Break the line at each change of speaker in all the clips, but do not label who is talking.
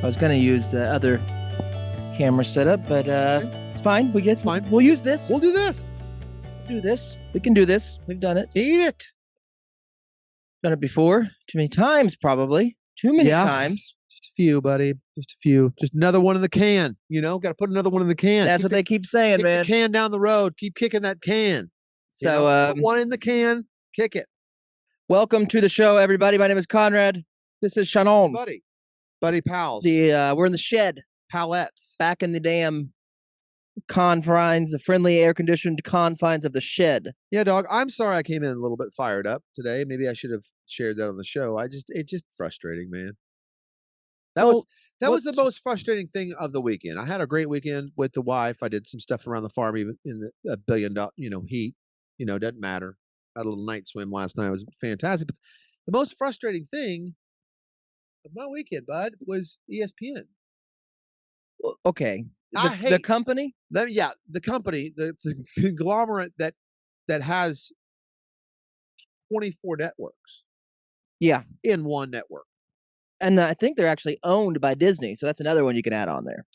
I was going to use the other camera setup, but it's fine. Fine. We'll use this.
We'll do this.
Do this. We can do this. We've done it.
Eat it.
Done it before. Too many times, probably. Too many times.
Just a few, buddy. Just a few. Just another one in the can. You know, got to put another one in the can.
That's what they keep saying,
kick
man.
The can down the road. Keep kicking that can.
So,
put one in the can. Kick it.
Welcome to the show, everybody. My name is Conrad. This is Shannon.
Buddy pals.
We're in the shed.
Palettes.
Back in the damn confines, the friendly air-conditioned confines of the shed.
Yeah, dog. I'm sorry I came in a little bit fired up today. Maybe I should have shared that on the show. It's just frustrating, man. That was the most frustrating thing of the weekend. I had a great weekend with the wife. I did some stuff around the farm, even in the $1 billion, heat. Doesn't matter. Had a little night swim last night. It was fantastic. But the most frustrating thing of my weekend, bud, was ESPN.
Well, okay. The company?
The company, the conglomerate that has 24 networks.
Yeah.
In one network.
And I think they're actually owned by Disney, so that's another one you can add on there.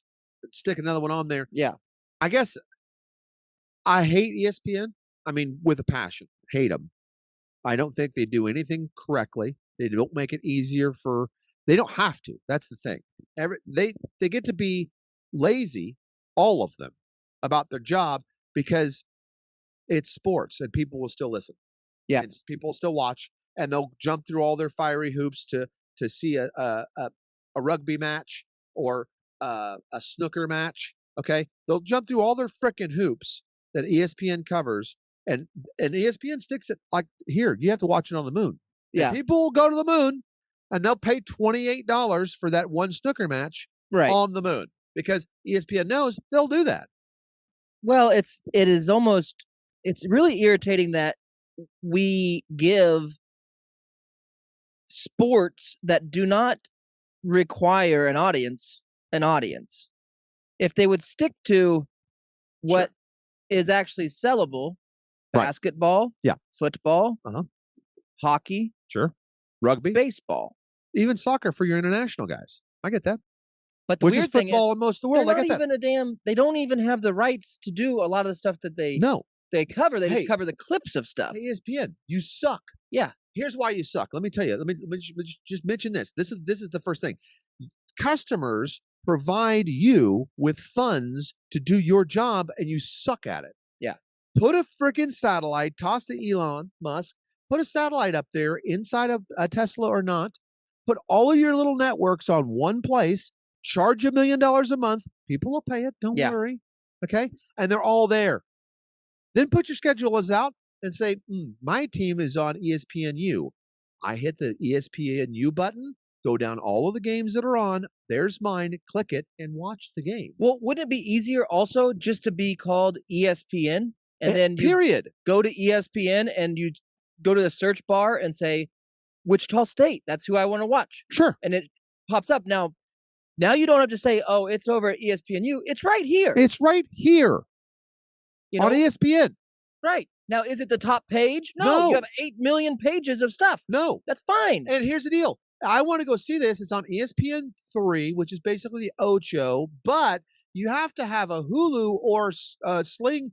Stick another one on there.
Yeah.
I guess I hate ESPN. I mean, with a passion. Hate them. I don't think they do anything correctly. They don't make it easier for... They don't have to. That's the thing. They get to be lazy, all of them, about their job because it's sports and people will still listen.
Yeah.
And people will still watch, and they'll jump through all their fiery hoops to see a rugby match or a snooker match. Okay, they'll jump through all their frickin' hoops that ESPN covers, and ESPN sticks it like, here, you have to watch it on the moon.
Yeah,
and people will go to the moon, and they'll pay $28 for that one snooker match on the moon because ESPN knows they'll do that.
Well, it's really irritating that we give sports that do not require an audience. If they would stick to what is actually sellable, basketball, football, hockey,
rugby,
baseball,
even soccer for your international guys. I get that.
But the
Which
weird
is
thing
football
is,
in most of the world. I get that.
They don't even have the rights to do a lot of the stuff that they cover. They just cover the clips of stuff.
Hey, ESPN, you suck.
Yeah. Here's
why you suck. Let me tell you. Let me just mention this. This is the first thing. Customers provide you with funds to do your job, and you suck at it.
Yeah.
Put a freaking satellite, toss to Elon Musk, put a satellite up there inside of a Tesla or not, put all of your little networks on one place, charge $1 million a month. People will pay it. Don't worry. Okay. And they're all there. Then put your schedulers out and say, my team is on ESPNU. I hit the ESPNU button, go down all of the games that are on. There's mine. Click it and watch the game.
Well, wouldn't it be easier also just to be called ESPN? And then you go to ESPN and you go to the search bar and say, Wichita State. That's who I want to watch.
Sure.
And it pops up. Now you don't have to say, oh, it's over at ESPNU. It's right here.
It's right here. On ESPN.
Right. Now, is it the top page? No. You have 8 million pages of stuff.
No.
That's fine.
And here's the deal. I want to go see this. It's on ESPN 3, which is basically the Ocho, but you have to have a Hulu or Sling,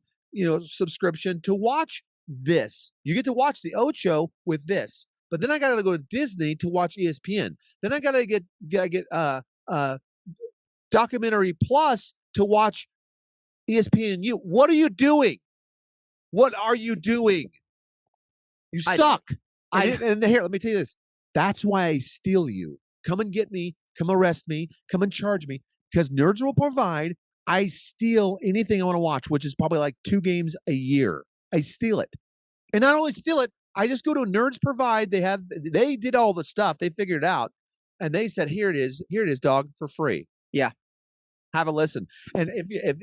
subscription to watch this. You get to watch the Ocho with this. But then I got to go to Disney to watch ESPN. Then I got to get Documentary Plus to watch ESPNU. What are you doing? What are you doing? You suck. And here, let me tell you this. That's why I steal you. Come and get me. Come arrest me. Come and charge me. Because Nerds will provide. I steal anything I want to watch, which is probably like 2 games a year. I steal it. And not only steal it, I just go to Nerds Provide. They did all the stuff. They figured it out. And they said, here it is, dog, for free.
Yeah.
Have a listen. And if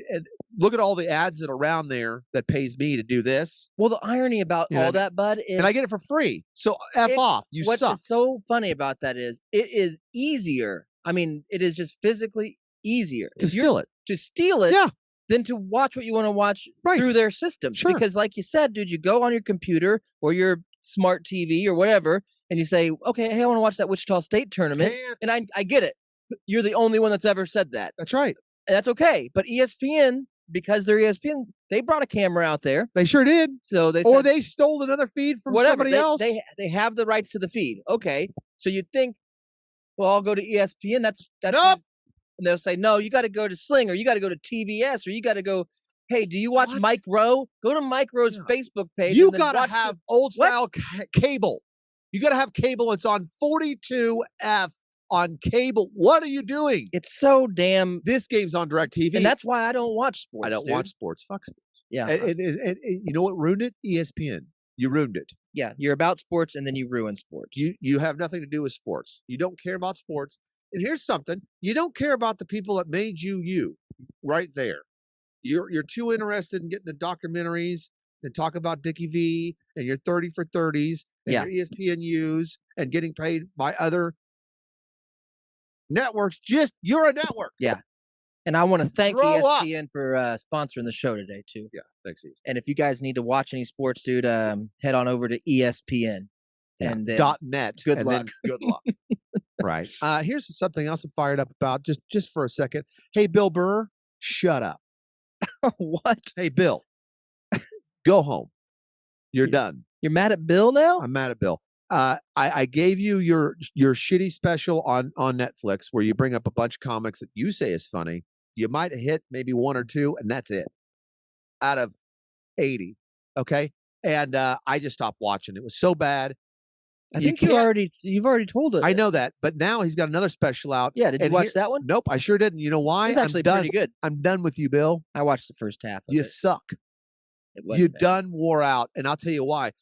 look at all the ads that are around there that pays me to do this.
Well, the irony about all that, bud, is...
And I get it for free. So F off. You suck.
What's so funny about that is it is easier. I mean, it is just physically easier.
To steal it.
To steal it.
Yeah.
Than to watch what you want to watch through their system.
Sure.
Because like you said, dude, you go on your computer or your smart TV or whatever, and you say, okay, hey, I want to watch that Wichita State tournament. And I get it. you're the only one that's ever said that.
That's right.
And that's okay. But ESPN, because they're ESPN, they brought a camera out there.
They sure did.
So they
or they stole another feed from somebody else.
They have the rights to the feed. Okay. So you'd think, well, I'll go to ESPN. That's
nope.
And they'll say, no, you got to go to Sling, or you got to go to TBS, or you got to go. Hey, do you watch Mike Rowe? Go to Mike Rowe's Facebook page.
You got to have old style cable. You got to have cable. It's on 42F on cable. What are you doing?
It's so damn.
This game's on DirecTV.
And that's why I don't watch sports.
I don't watch sports. Fuck sports.
Yeah.
And you know what ruined it? ESPN. You ruined it.
Yeah. You're about sports and then you ruin sports.
You have nothing to do with sports. You don't care about sports. And here's something. You don't care about the people that made you right there. You're too interested in getting the documentaries and talk about Dickie V and your 30 for 30s and your ESPN U's and getting paid by other networks. You're a network.
Yeah. And I want to thank ESPN for sponsoring the show today too.
Yeah. Thanks, ESPN.
And if you guys need to watch any sports, dude, head on over to ESPN. And then
.net.
Good luck.
Good luck. Right. Here's something else I'm fired up about just for a second. Hey, Bill Burr, shut up.
What?
Hey, Bill, go home. You're done.
You're mad at Bill now?
I'm mad at Bill. I gave you your shitty special on Netflix where you bring up a bunch of comics that you say is funny. You might hit maybe one or two, and that's it. Out of 80. Okay? And I just stopped watching. It was so bad.
I think you've already told us.
I know that, but now he's got another special out.
Yeah, did you watch that one?
Nope, I sure didn't. You know why?
It's actually pretty good.
I'm done with you, Bill.
I watched the first half of
You
it.
suck.
You
done wore out, and I'll tell you why.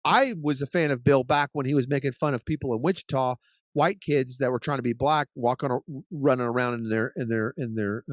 I was a fan of Bill back when he was making fun of people in Wichita, white kids that were trying to be black, running around in their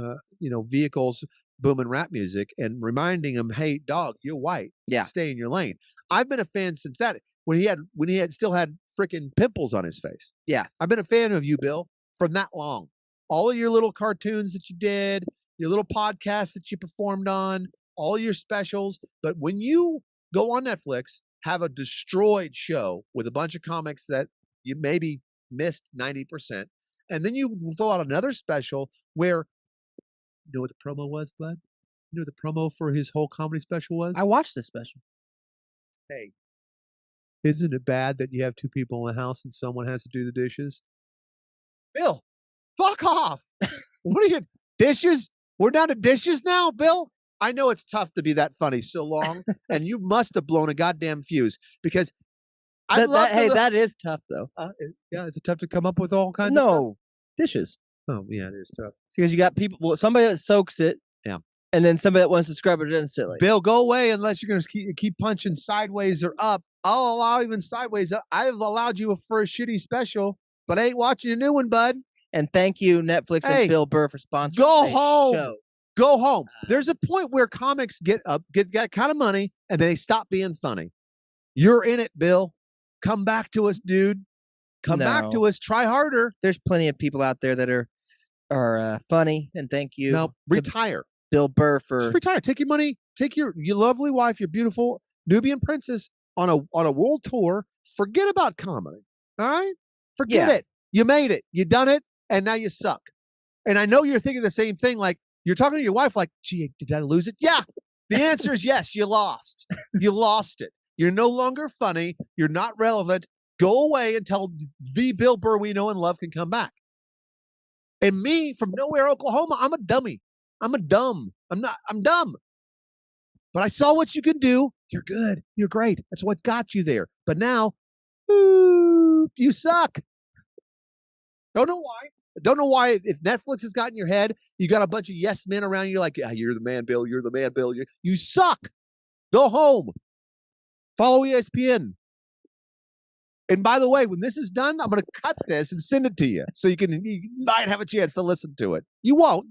vehicles, booming rap music, and reminding them, "Hey, dog, you're white.
Yeah,
stay in your lane." I've been a fan since that. When he still had freaking pimples on his face.
Yeah.
I've been a fan of you, Bill, from that long. All of your little cartoons that you did, your little podcasts that you performed on, all your specials. But when you go on Netflix, have a destroyed show with a bunch of comics that you maybe missed 90%, and then you throw out another special where, you know what the promo was, Bud? You know what the promo for his whole comedy special was?
I watched this special.
Hey. Isn't it bad that you have two people in the house and someone has to do the dishes? Bill, fuck off. What are you, dishes? We're down to dishes now, Bill? I know it's tough to be that funny so long, and you must have blown a goddamn fuse because
that is tough, though.
Yeah, is it tough to come up with all kinds of stuff?
No, dishes.
Oh, yeah, it is tough.
Because you got somebody that soaks it.
Yeah.
And then somebody that wants to scrub it instantly.
Bill, go away unless you're going to keep punching sideways or up. I'll allow even sideways. I've allowed you for a shitty special, but I ain't watching a new one, bud.
And thank you, Netflix and Bill Burr, for sponsoring
Go home.
Show.
Go home. There's a point where comics get that kind of money and they stop being funny. You're in it, Bill. Come back to us, dude. Come back to us. Try harder.
There's plenty of people out there that are funny, and thank you.
No, retire.
Bill Burr for
just retire. Take your money. Take your lovely wife, your beautiful Nubian princess on a world tour. Forget about comedy. All right? Forget it. You made it. You done it, and now you suck. And I know you're thinking the same thing. Like you're talking to your wife, like, "Gee, did I lose it?" Yeah. The answer is yes. You lost. You lost it. You're no longer funny. You're not relevant. Go away until the Bill Burr we know and love can come back. And me from nowhere, Oklahoma, I'm a dummy. I'm dumb. But I saw what you can do. You're good. You're great. That's what got you there. But now, you suck. Don't know why. Don't know why. If Netflix has gotten your head, you got a bunch of yes men around you. You're like, yeah, you're the man, Bill. You're the man, Bill. You suck. Go home. Follow ESPN. And by the way, when this is done, I'm going to cut this and send it to you so you might have a chance to listen to it. You won't.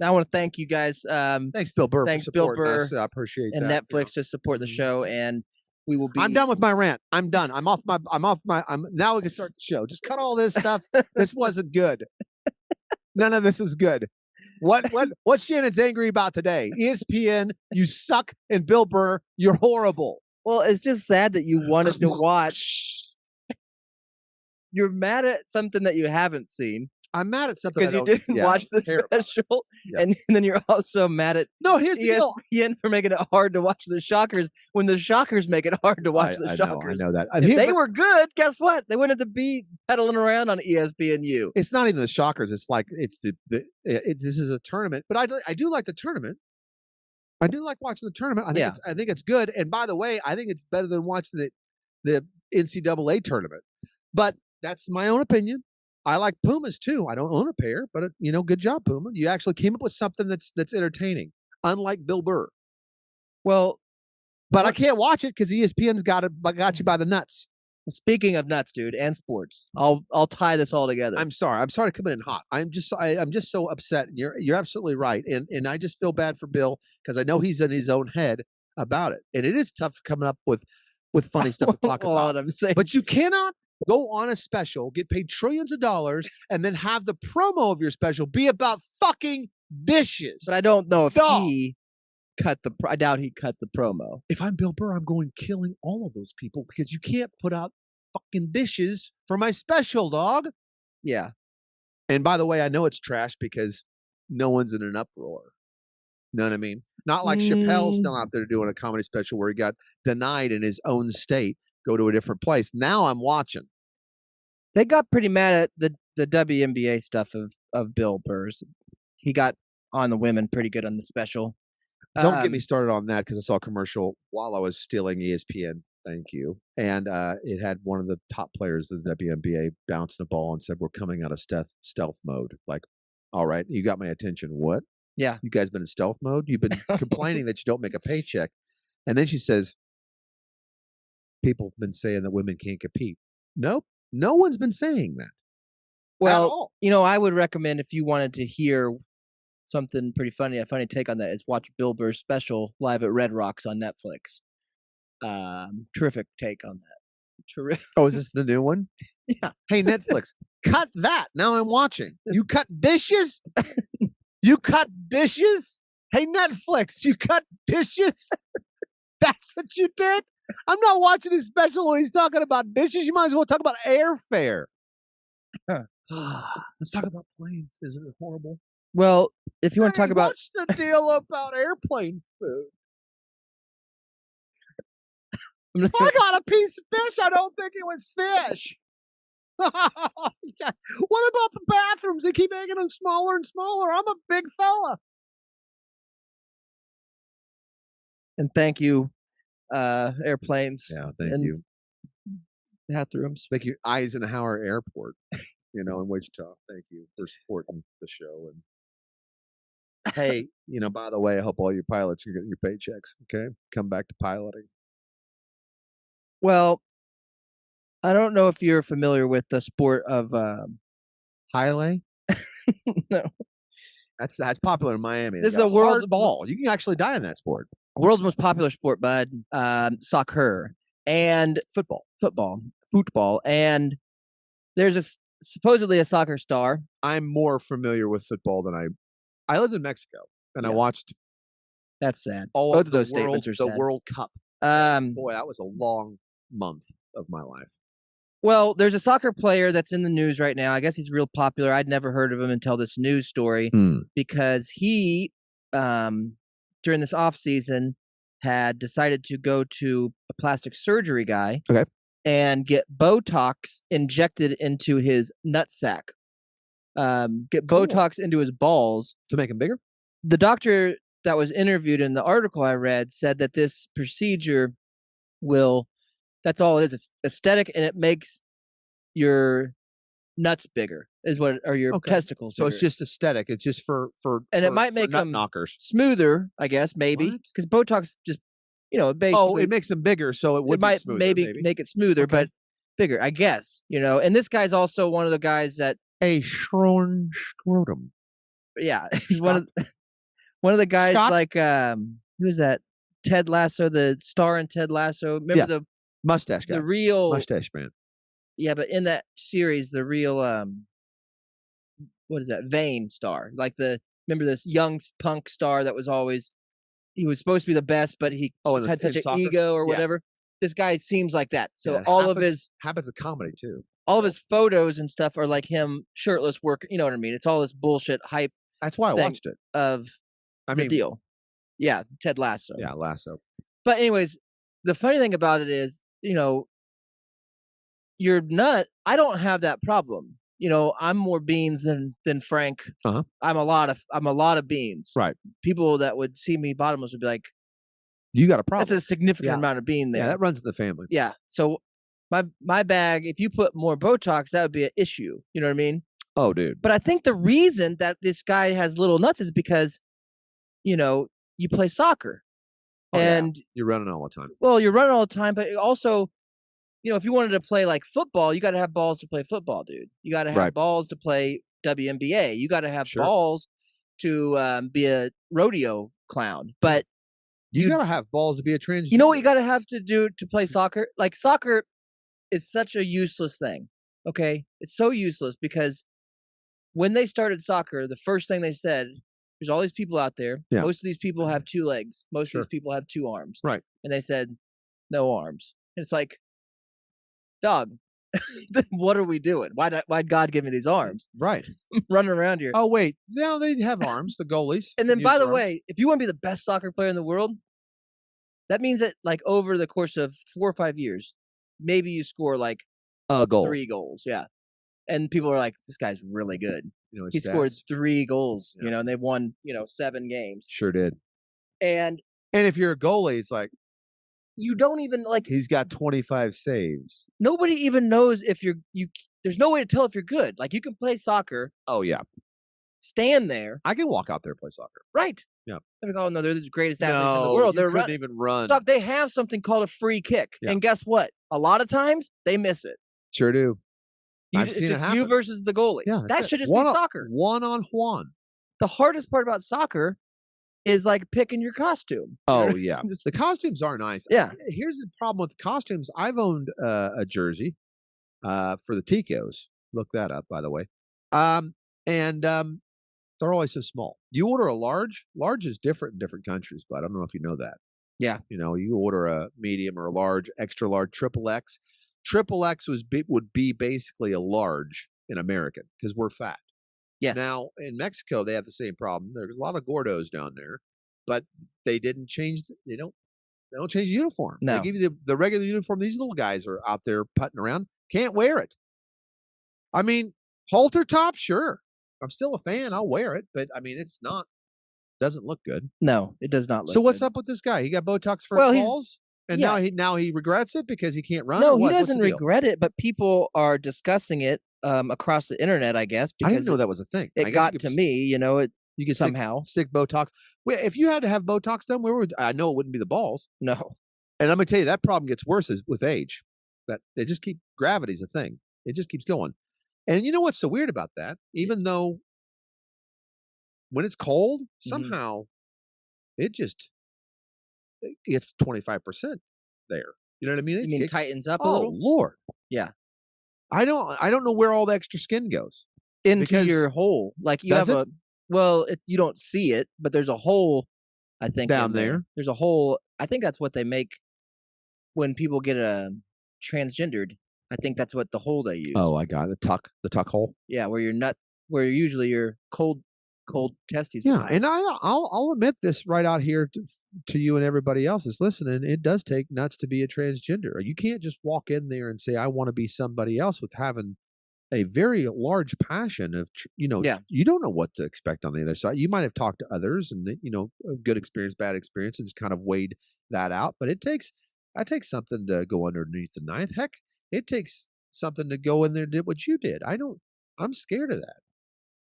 I want to thank you guys.
Thanks, Bill Burr.
Thanks, Bill Burr.
I appreciate
and
that.
Netflix to support the show, and we will be.
I'm done with my rant. I'm done. Now we can start the show. Just cut all this stuff. This wasn't good. None of this was good. What Shannon's angry about today? ESPN, you suck, and Bill Burr, you're horrible.
Well, it's just sad that you wanted to watch. You're mad at something that you haven't seen.
I'm mad at something
because you didn't watch the special, and then you're also mad at
here's the deal.
ESPN for making it hard to watch the Shockers when the Shockers make it hard to watch the Shockers.
I know that.
If they were good, guess what? They wouldn't have to be pedaling around on ESPNU.
It's not even the Shockers. It's like this is a tournament, but I do like the tournament. I do like watching the tournament. I think it's good. And by the way, I think it's better than watching the NCAA tournament. But that's my own opinion. I like Pumas too. I don't own a pair, but good job, Puma. You actually came up with something that's entertaining, unlike Bill Burr.
Well,
but I can't watch it because ESPN's got you by the nuts.
Speaking of nuts, dude, and sports, I'll tie this all together.
I'm sorry to come in hot. I'm just so upset. You're absolutely right, and I just feel bad for Bill because I know he's in his own head about it, and it is tough coming up with funny stuff to talk about.
I'm saying.
But you cannot go on a special, get paid trillions of dollars, and then have the promo of your special be about fucking dishes.
But I don't know if he cut the. I doubt he cut the promo.
If I'm Bill Burr, I'm going killing all of those people because you can't put out fucking dishes for my special, dog.
Yeah.
And by the way, I know it's trash because no one's in an uproar. You know what I mean? Not like Chappelle's still out there doing a comedy special where he got denied in his own state, go to a different place. Now I'm watching.
They got pretty mad at the WNBA stuff of Bill Burr's. He got on the women pretty good on the special.
Don't get me started on that because I saw a commercial while I was stealing ESPN. Thank you. And it had one of the top players of the WNBA bouncing a ball and said, "We're coming out of stealth mode." Like, all right, you got my attention. What?
Yeah.
You guys been in stealth mode? You've been complaining that you don't make a paycheck. And then she says, people have been saying that women can't compete. Nope. No one's been saying that.
Well, I would recommend if you wanted to hear something pretty funny, a funny take on that is watch Bill Burr's special live at Red Rocks on Netflix. Terrific take on that. Terrific.
Oh, is this the new one?
Yeah.
Hey, Netflix, cut that. Now I'm watching. You cut dishes? You cut dishes? Hey, Netflix, you cut dishes? That's what you did? I'm not watching his special when he's talking about dishes. You might as well talk about airfare. Let's talk about planes. Isn't it horrible?
Well, if you want to talk about...
What's the deal about airplane food? I got a piece of fish. I don't think it was fish. What about the bathrooms? They keep making them smaller and smaller. I'm a big fella.
And thank you, airplanes.
Yeah, thank you.
Bathrooms.
Thank you, Eisenhower Airport, in Wichita. Thank you for supporting the show. And hey, by the way, I hope all you pilots are getting your paychecks. Okay, come back to piloting.
Well, I don't know if you're familiar with the sport of
High-lay.
No,
that's popular in Miami.
This is a world
ball. You can actually die in that sport.
World's most popular sport, bud. Soccer and football, and there's supposedly a soccer star.
I'm more familiar with football than I lived in Mexico and I watched.
That's sad.
All
Both of those statements are sad.
The World Cup. Boy, that was a long month of my life.
Well, there's a soccer player that's in the news right now. I guess he's real popular. I'd never heard of him until this news story because he, during this off season, had decided to go to a plastic surgery guy and get Botox injected into his nutsack. Get Botox into his balls
to make him bigger.
The doctor that was interviewed in the article I read said that this procedure that's all it is. It's aesthetic and it makes your nuts bigger or your testicles bigger.
So it's just aesthetic. It's just for
it might make them
knockers
smoother, I guess, maybe. Because Botox just, basically.
It makes them bigger, so it
might
smoother,
maybe make it smoother, but bigger, I guess. And this guy's also one of the guys that
a scrotum.
Yeah, he's one of the guys like who is that? Ted Lasso, the star in Ted Lasso. Remember the
mustache guy,
the real
mustache man.
Yeah, but in that series, the real what is that? Vain star, like remember this young punk star that was always he was supposed to be the best, but he had such an ego or whatever. This guy seems like that. So all of his
habits of comedy too.
all of his photos and stuff are like him shirtless working. You know what I mean? It's all this bullshit hype.
That's why I watched it.
The deal. Yeah, Ted Lasso.
Yeah, Lasso.
But anyways, the funny thing about it is, you're nut. I don't have that problem. I'm more beans than Frank.
Uh-huh.
I'm a lot of beans.
Right.
People that would see me bottomless would be like,
"You got a problem."
That's a significant amount of bean there.
Yeah, that runs in the family.
Yeah. So my bag, if you put more Botox, that would be an issue. You know what I mean?
Oh, dude.
But I think the reason that this guy has little nuts is because, you play soccer.
Oh,
and
you're running all the time.
Well, you're running all the time, but also, if you wanted to play like football, you got to have balls to play football, dude. You got to have balls to play WNBA. You got to have balls to be a rodeo clown. But
you got to have balls to be a transgender.
You know what you got to have to do to play soccer? Like, soccer is such a useless thing. Okay, it's so useless because when they started soccer, the first thing they said, there's all these people out there.
Yeah.
Most of these people have 2 legs. Most of these people have 2 arms.
Right.
And they said, no arms. And it's like, dog, what are we doing? Why'd God give me these arms?
Right.
Running around here.
Oh, wait. Now they have arms, the goalies.
And then, by the way, if you want to be the best soccer player in the world, that means that, like, over the course of 4 or 5 years, maybe you score, like,
a goal.
3 goals. Yeah. And people are like, this guy's really good. He scored 3 goals, and they won, 7 games.
Sure did.
And
if you're a goalie, it's like,
you don't even
he's got 25 saves.
Nobody even knows if there's no way to tell if you're good. Like, you can play soccer.
Oh, yeah.
Stand there.
I can walk out there and play soccer.
Right.
Yeah.
They're like, oh, no, they're the greatest athletes in the world.
They couldn't even run.
Doc, they have something called a free kick. Yeah. And guess what? A lot of times, they miss it.
Sure do.
I've seen it happen. You versus the goalie. Yeah, that should just be soccer.
One-on-one.
The hardest part about soccer is like picking your costume.
Oh, yeah. The costumes are nice.
Yeah.
Here's the problem with costumes. I've owned a jersey for the Ticos. Look that up, by the way. And they're always so small. You order a large. Large is different in different countries, but I don't know if you know that.
Yeah.
You order a medium or a large, extra large, triple X. Triple X would be basically a large in American because we're fat.
Yes.
Now, in Mexico, they have the same problem. There's a lot of gordos down there, but they didn't change. They don't change the uniform.
No.
They give you the regular uniform. These little guys are out there putting around. Can't wear it. I mean, halter top, sure. I'm still a fan. I'll wear it, but I mean, doesn't look good.
No, it does not look
So what's
good.
up with this guy? He got Botox for his balls? And now he regrets it because he can't run?
No, he doesn't regret it, but people are discussing it across the internet, I guess.
I didn't know that was a thing.
It got to me, you could somehow
stick Botox. Wait, if you had to have Botox done, I know it wouldn't be the balls.
No.
And I'm gonna tell you that problem gets worse with age. That they just keep gravity's a thing. It just keeps going. And you know what's so weird about that? Even though when it's cold, somehow it gets 25% there. You know what I mean?
You mean it tightens up a little?
Oh, Lord.
Yeah.
I don't know where all the extra skin goes.
Into your hole. Like you have you don't see it, but there's a hole, I think.
Down there.
There's a hole. I think that's what they make when people get transgendered. I think that's what the hole they use.
Oh, I got it. The tuck hole.
Yeah, where usually your cold testes.
Yeah, and I'll admit this right out here to you and everybody else that's listening. It does take nuts to be a transgender. You can't just walk in there and say I want to be somebody else with having a very large passion of you don't know what to expect on the other side. You might have talked to others and a good experience, bad experience, and just kind of weighed that out. But it takes something to go underneath the knife. Heck, it takes something to go in there and did what you did. I'm scared of that.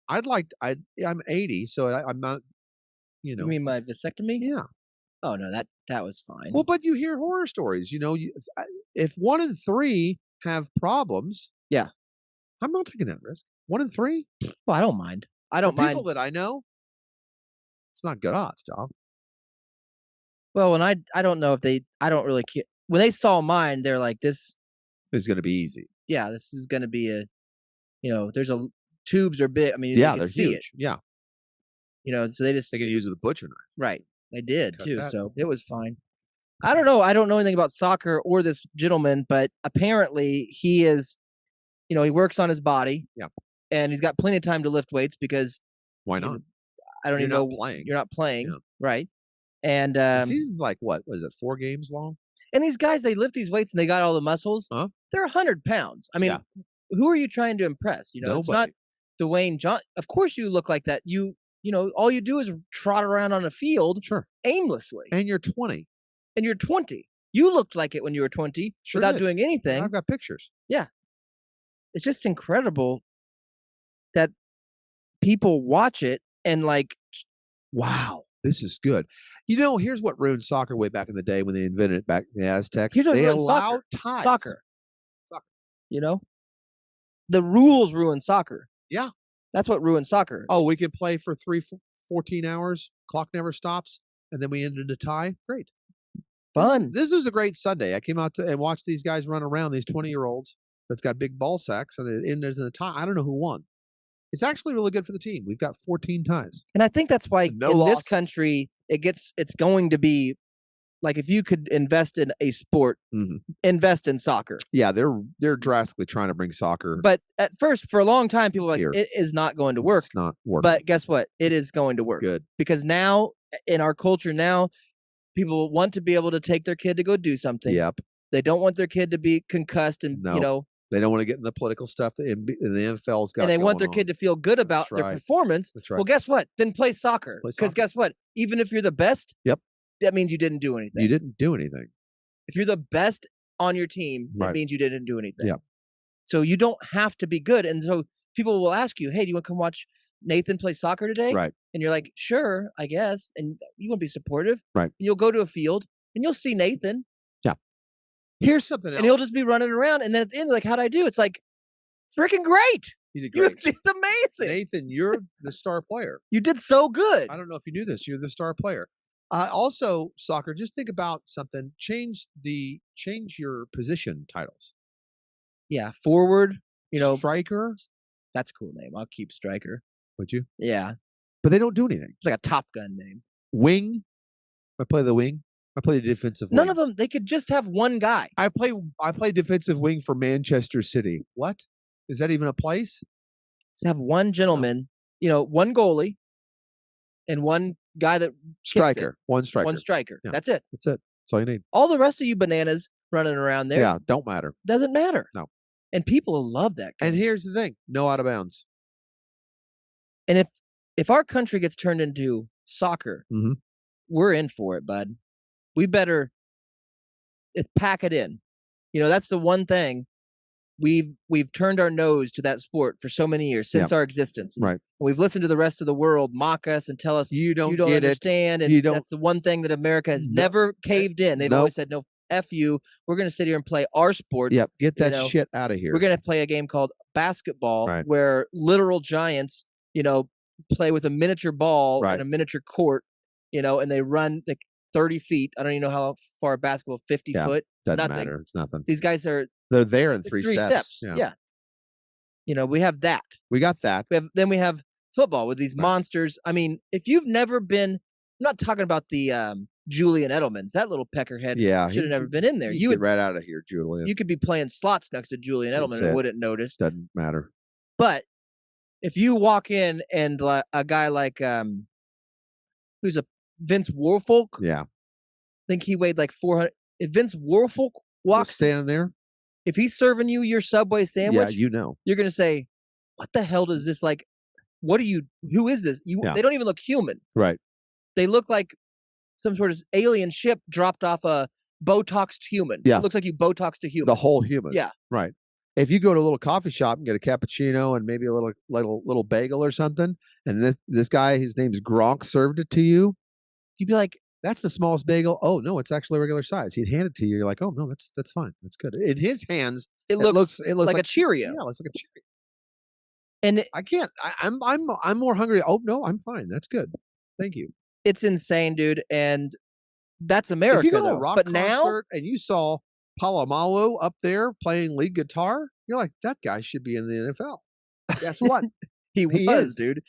I'm 80, so I'm not,
You mean my vasectomy?
Yeah.
Oh, no, that was fine.
Well, but you hear horror stories. If 1 in 3 have problems.
Yeah.
I'm not taking that risk. 1 in 3?
Well, I don't mind. I don't mind.
People that I know, it's not good odds, dog.
Well, and I don't know if I don't really care. When they saw mine, they're like, this
is going to be easy.
Yeah, this is going to be there's tubes are big. I mean,
yeah,
they're
huge.
It.
Yeah.
So they
can use it with a butcher knife.
Right. They did too. So it was fine. I don't know. I don't know anything about soccer or this gentleman, but apparently he is he works on his body.
Yeah.
And he's got plenty of time to lift weights because
why not?
I don't even know.
Playing.
You're not playing,
yeah.
right? And
the season's like what is it? 4 games long?
And these guys, they lift these weights and they got all the muscles.
Huh?
They're 100 pounds. I mean, who are you trying to impress?
Nobody.
It's not Dwayne John. Of course, you look like that. All you do is trot around on a field, aimlessly.
And you're 20.
And you're 20. You looked like it when you were 20 without doing anything.
Yeah, I've got pictures.
Yeah, it's just incredible that people watch it and like,
wow, this is good. Here's what ruined soccer way back in the day when they invented it back in the Aztecs.
They
allowed ties.
Soccer. The rules ruined soccer.
Yeah.
That's what ruined soccer.
Oh, we can play for 14 hours. Clock never stops. And then we ended a tie. Great.
Fun.
This was a great Sunday. I came out and watched these guys run around, these 20-year-olds that's got big ball sacks, and it ended in a tie. I don't know who won. It's actually really good for the team. We've got 14 ties.
And I think that's why this country, it's going to be like, if you could invest in a sport, invest in soccer.
Yeah, they're drastically trying to bring soccer.
But at first, for a long time, people were like, it is not going to work.
It's not working.
But guess what? It is going to work.
Good.
Because now, in our culture now, people want to be able to take their kid to go do something.
Yep.
They don't want their kid to be concussed and,
They don't want to get in the political stuff that the NFL's got.
And they want their kid to feel good about their performance.
That's right.
Well, guess what? Then play soccer. Because guess what? Even if you're the best, that means you didn't do anything.
You didn't do anything.
If you're the best on your team, that means you didn't do anything.
Yeah.
So you don't have to be good. And so people will ask you, hey, do you want to come watch Nathan play soccer today?
Right.
And you're like, sure, I guess. And you want to be supportive.
Right. And
you'll go to a field and you'll see Nathan.
Yeah. Here's something else.
And he'll just be running around. And then at the end, like, how'd I do? It's like, freaking great.
You did great.
You did amazing.
Nathan, you're the star player.
You did so good.
I don't know if you knew this. You're the star player. Also, soccer, just think about something. Change your position titles.
Yeah. Forward,
striker.
That's a cool name. I'll keep striker.
Would you?
Yeah.
But they don't do anything.
It's like a Top Gun name.
Wing. I play the wing. I play the defensive wing.
None of them. They could just have one guy.
I play defensive wing for Manchester City. What? Is that even a place?
To have one gentleman, one goalie, and one guy that
striker. One striker.
One striker.
Yeah.
That's it.
That's it. That's all you need.
All the rest of you bananas running around there.
Yeah, don't matter.
Doesn't matter.
No.
And people love that.
And here's the thing: no out of bounds.
And if our country gets turned into soccer, we're in for it, bud. We better pack it in. That's the one thing we've turned our nose to that sport for so many years since our existence.
Right.
We've listened to the rest of the world mock us and tell us
you don't
understand. And that's the one thing that America has never caved in. They've always said, no, F you. We're going to sit here and play our sports.
Yep. Get that shit out of here.
We're going to play a game called basketball where literal giants, play with a miniature ball and a miniature court, and they run 30 feet. I don't even know how far basketball, 50 foot. It's
doesn't
nothing.
Matter. It's nothing.
These guys
they're there in three steps.
Yeah. We have that.
We got that.
We have football with these monsters. I mean, if you've never been, I'm not talking about the Julian Edelmans. That little peckerhead should have never been in there.
You would right out of here, Julian.
You could be playing slots next to Julian Edelman and wouldn't notice.
Doesn't matter.
But if you walk in and a guy like who's a Vince Warfolk, I think he weighed like 400. If Vince Warfolk walks
standing there,
if he's serving you your Subway sandwich,
you're
going to say, "What the hell does this like? Who is this?" They don't even look human.
Right.
They look like some sort of alien ship dropped off a Botoxed human.
Yeah.
It looks like you Botoxed a human.
The whole human.
Yeah.
Right. If you go to a little coffee shop and get a cappuccino and maybe a little bagel or something, and this guy, his name's Gronk, served it to you,
you'd be like,
"That's the smallest bagel." "Oh no, it's actually a regular size." He'd hand it to you. You're like, "Oh no, that's fine. That's good." In his hands, it looks
like a Cheerio.
Yeah, it looks like a Cheerio.
And
I can't. I'm more hungry. Oh no, I'm fine. That's good. Thank you.
It's insane, dude, and that's America.
If you go to a rock concert and you saw Palomalu up there playing lead guitar, you're like, that guy should be in the NFL. Guess what?
he was, dude.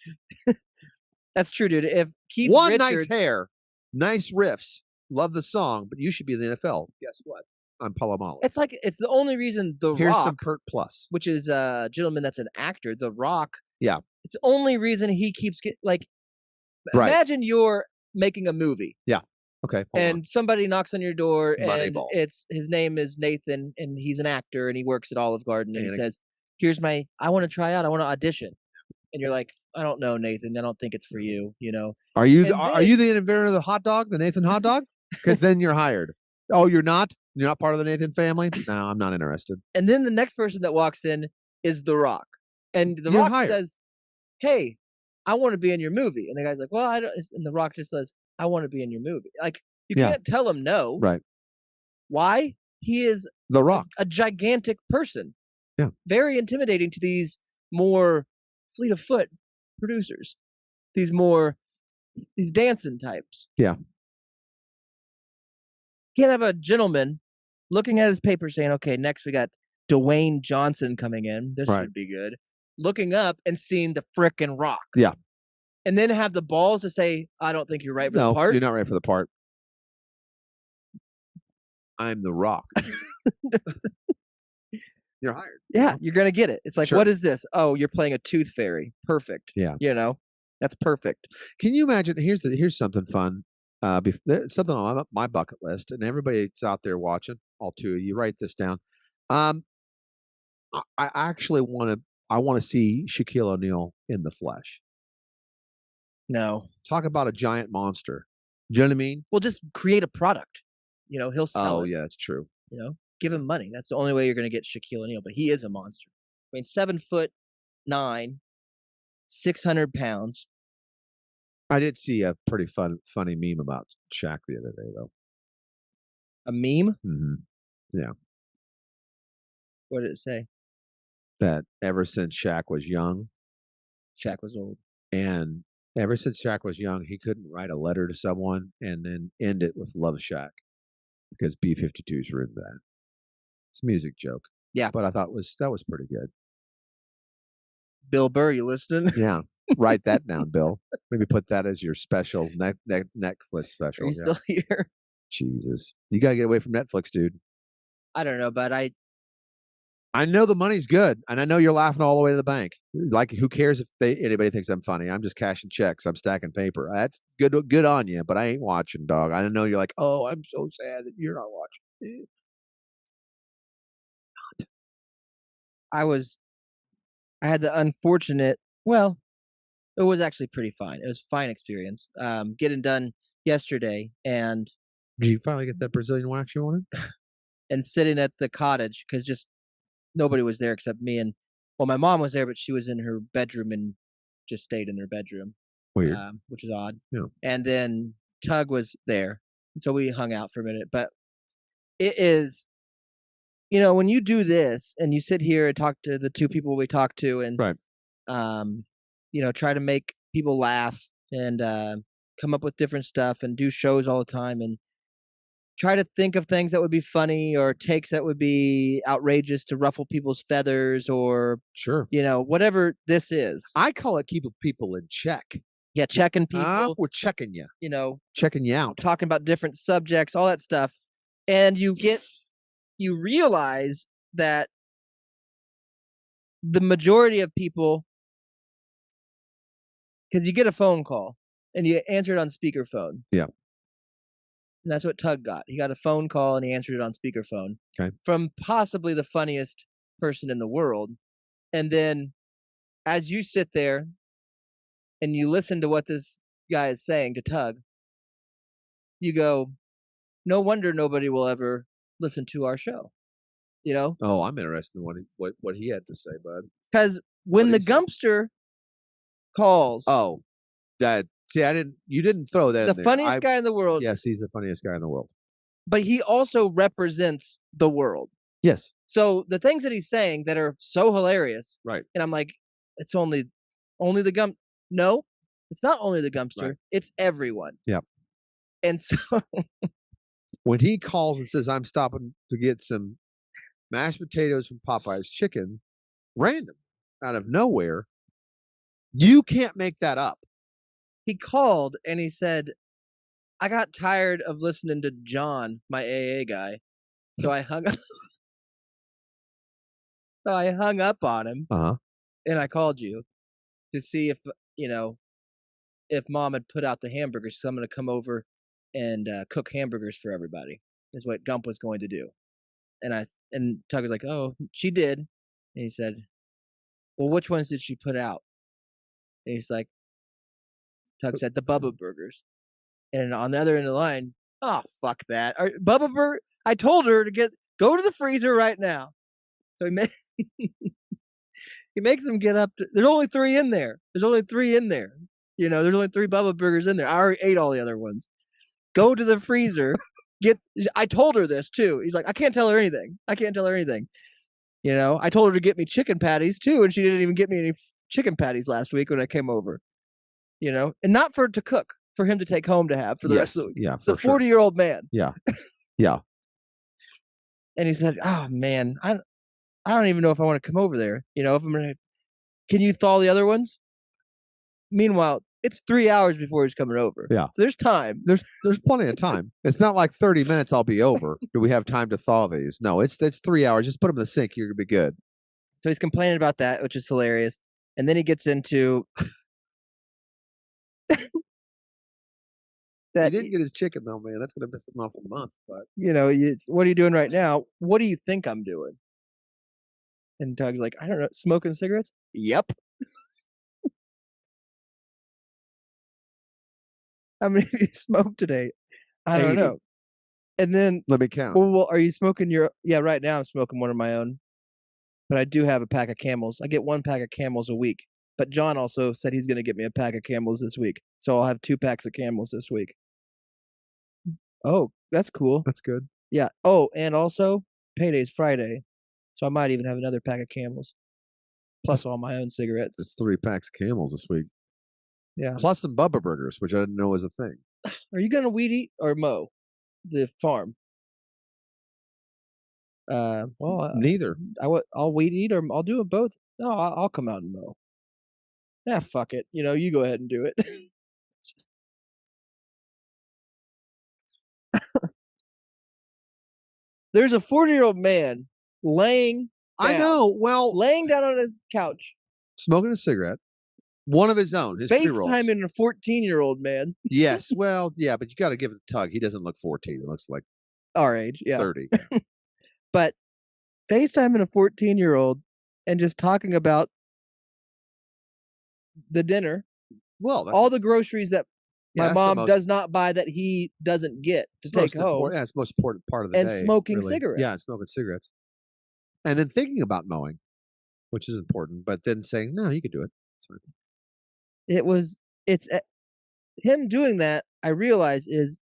That's true, dude. If Keith Richards,
nice hair, nice riffs, love the song, but you should be in the NFL. Guess what? I'm Palomalo.
It's like it's the only reason
Here's
Rock,
some Pert Plus,
which is a gentleman that's an actor, The Rock.
Yeah.
It's the only reason he keeps like.
Right.
Imagine you're making a movie.
Yeah. Okay.
And somebody knocks on your door, and
Moneyball.
his name is Nathan, and he's an actor, and he works at Olive Garden, and he says, "Here's I want to try out. I want to audition." And you're like, "I don't know, Nathan. I don't think it's for you." You know.
Are you the inventor of the hot dog, the Nathan hot dog? Because then you're hired. Oh, you're not? You're not part of the Nathan family? No, I'm not interested.
And then the next person that walks in is The Rock, and The Rock says, "Hey, I want to be in your movie." And the guy's like, "Well, I don't." And The Rock just says, "I want to be in your movie." Like, you can't tell him no.
Right.
Why? He is
The Rock,
a gigantic person.
Yeah.
Very intimidating to these more fleet of foot producers. These dancing types.
Yeah.
Can't have a gentleman looking at his paper saying, "Okay, next we got Dwayne Johnson coming in. This should be good." Looking up and seeing the frickin' Rock.
Yeah.
And then have the balls to say, "I don't think you're right for the part."
You're not right for the part. I'm The Rock. You're hired.
Yeah, you're going to get it. It's like, what is this? Oh, you're playing a tooth fairy. Perfect.
Yeah.
You know, that's perfect.
Can you imagine? Here's something fun. Something on my bucket list, and everybody that's out there watching, all two of you, write this down. I actually want to see Shaquille O'Neal in the flesh.
No.
Talk about a giant monster. Do you know what I mean?
Well, just create a product. You know, he'll sell it.
Oh, yeah, that's true.
You know, give him money. That's the only way you're going to get Shaquille O'Neal. But he is a monster. I mean, 7'9", 600 pounds.
I did see a pretty funny meme about Shaq the other day, though.
A meme?
Mm-hmm. Yeah.
What did it say?
That ever since Shaq was young.
Shaq was old.
And ever since Shaq was young, he couldn't write a letter to someone and then end it with "Love Shaq," because B-52s were in that. It's a music joke.
Yeah.
But I thought that was pretty good.
Bill Burr, you listening?
Yeah. Write that down, Bill. Maybe put that as your special Netflix special.
Are you still here?
Jesus. You got to get away from Netflix, dude.
I don't know, but
I know the money's good, and I know you're laughing all the way to the bank. Like, who cares if anybody thinks I'm funny? I'm just cashing checks. I'm stacking paper. That's good on you, but I ain't watching, dog. I know you're like, oh, I'm so sad that you're not watching.
I had the unfortunate, well, it was actually pretty fine. It was a fine experience. Getting done yesterday, and
did you finally get that Brazilian wax you wanted?
And sitting at the cottage, because just nobody was there except me, and my mom was there, but she was in her bedroom and just stayed in her bedroom.
Weird.
Which is odd.
Yeah.
And then Tug was there, and so we hung out for a minute. But it is, when you do this and you sit here and talk to the two people we talked to, and try to make people laugh and come up with different stuff and do shows all the time and try to think of things that would be funny or takes that would be outrageous to ruffle people's feathers or whatever this is.
I call it keeping people in check.
Yeah, checking people.
We're checking you.
Checking
you out.
Talking about different subjects, all that stuff. And you realize that the majority of people, because you get a phone call and you answer it on speakerphone.
Yeah.
And that's what Tug got. He got a phone call and he answered it on speakerphone.
Okay.
From possibly the funniest person in the world. And then as you sit there and you listen to what this guy is saying to Tug, you go, no wonder nobody will ever listen to our show.
Oh, I'm interested in what he had to say, bud.
Because when the Gumpster calls.
Oh, you didn't throw that in there.
The funniest guy in the world.
Yes, he's the funniest guy in the world.
But he also represents the world.
Yes.
So the things that he's saying that are so hilarious.
Right.
And I'm like, it's only the Gump. No, it's not only the Gumpster. Right. It's everyone.
Yep.
And so
when he calls and says, I'm stopping to get some mashed potatoes from Popeye's Chicken, random, out of nowhere, you can't make that up.
He called and he said, I got tired of listening to John, my AA guy, So I hung up. So I hung up on him, and I called you to see if if Mom had put out the hamburgers. So I'm going to come over and cook hamburgers for everybody. Is what Gump was going to do. And Tug was like, "Oh, she did." And he said, "Well, which ones did she put out?" And he's like, Tug said, "The Bubba burgers." And on the other end of the line, "Oh, fuck that. Bubba Burger." I told her to go to the freezer right now. So he makes them get up. There's only 3 in there. There's only 3 in there. There's only 3 Bubba burgers in there. I already ate all the other ones. Go to the freezer. I told her this too. He's like, I can't tell her anything. I told her to get me chicken patties too, and she didn't even get me any chicken patties last week when I came over. And not for to cook, for him to take home to have for the rest of the week.
Yeah,
it's a 40-year-old man.
Yeah. Yeah.
And he said, "Oh man, I don't even know if I want to come over there. If I'm gonna, can you thaw the other ones?" Meanwhile, it's 3 hours before he's coming over.
Yeah.
So there's time.
There's plenty of time. It's not like 30 minutes, I'll be over. Do we have time to thaw these? No, it's 3 hours. Just put them in the sink. You're going to be good.
So he's complaining about that, which is hilarious. And then he gets into
that. He didn't get his chicken, though, man. That's going to piss him off a month. But
what are you doing right now? What do you think I'm doing? And Doug's like, I don't know, smoking cigarettes? Yep. How many have you smoked today? I don't know. And then
let me count.
Well, are you smoking right now I'm smoking one of my own. But I do have a pack of Camels. I get 1 pack of Camels a week. But John also said he's going to get me a pack of Camels this week. So I'll have 2 packs of Camels this week. Oh, that's cool.
That's good.
Yeah. Oh, and also payday's Friday. So I might even have another pack of Camels. Plus all my own cigarettes.
It's 3 packs of Camels this week.
Yeah.
Plus some Bubba burgers, which I didn't know was a thing.
Are you going to weed eat or mow the farm? Well,
neither.
I'll weed eat or I'll do it both. No, I'll come out and mow. Yeah, fuck it. You go ahead and do it. There's a 40-year-old man laying down.
I know. Well,
laying down on a couch,
smoking a cigarette. One of his own. His
FaceTiming a 14-year-old man.
Yes. Well, yeah, but you got to give it a tug. He doesn't look 14. He looks like
our age. Yeah.
30.
But FaceTiming a 14-year-old and just talking about the dinner.
Well,
all the groceries that my mom does not buy that he doesn't get to take home.
Yeah, it's the most important part of the day.
And smoking cigarettes.
Yeah, smoking cigarettes. And then thinking about mowing, which is important, but then saying, no, you can do it.
It's him doing that, I realize it's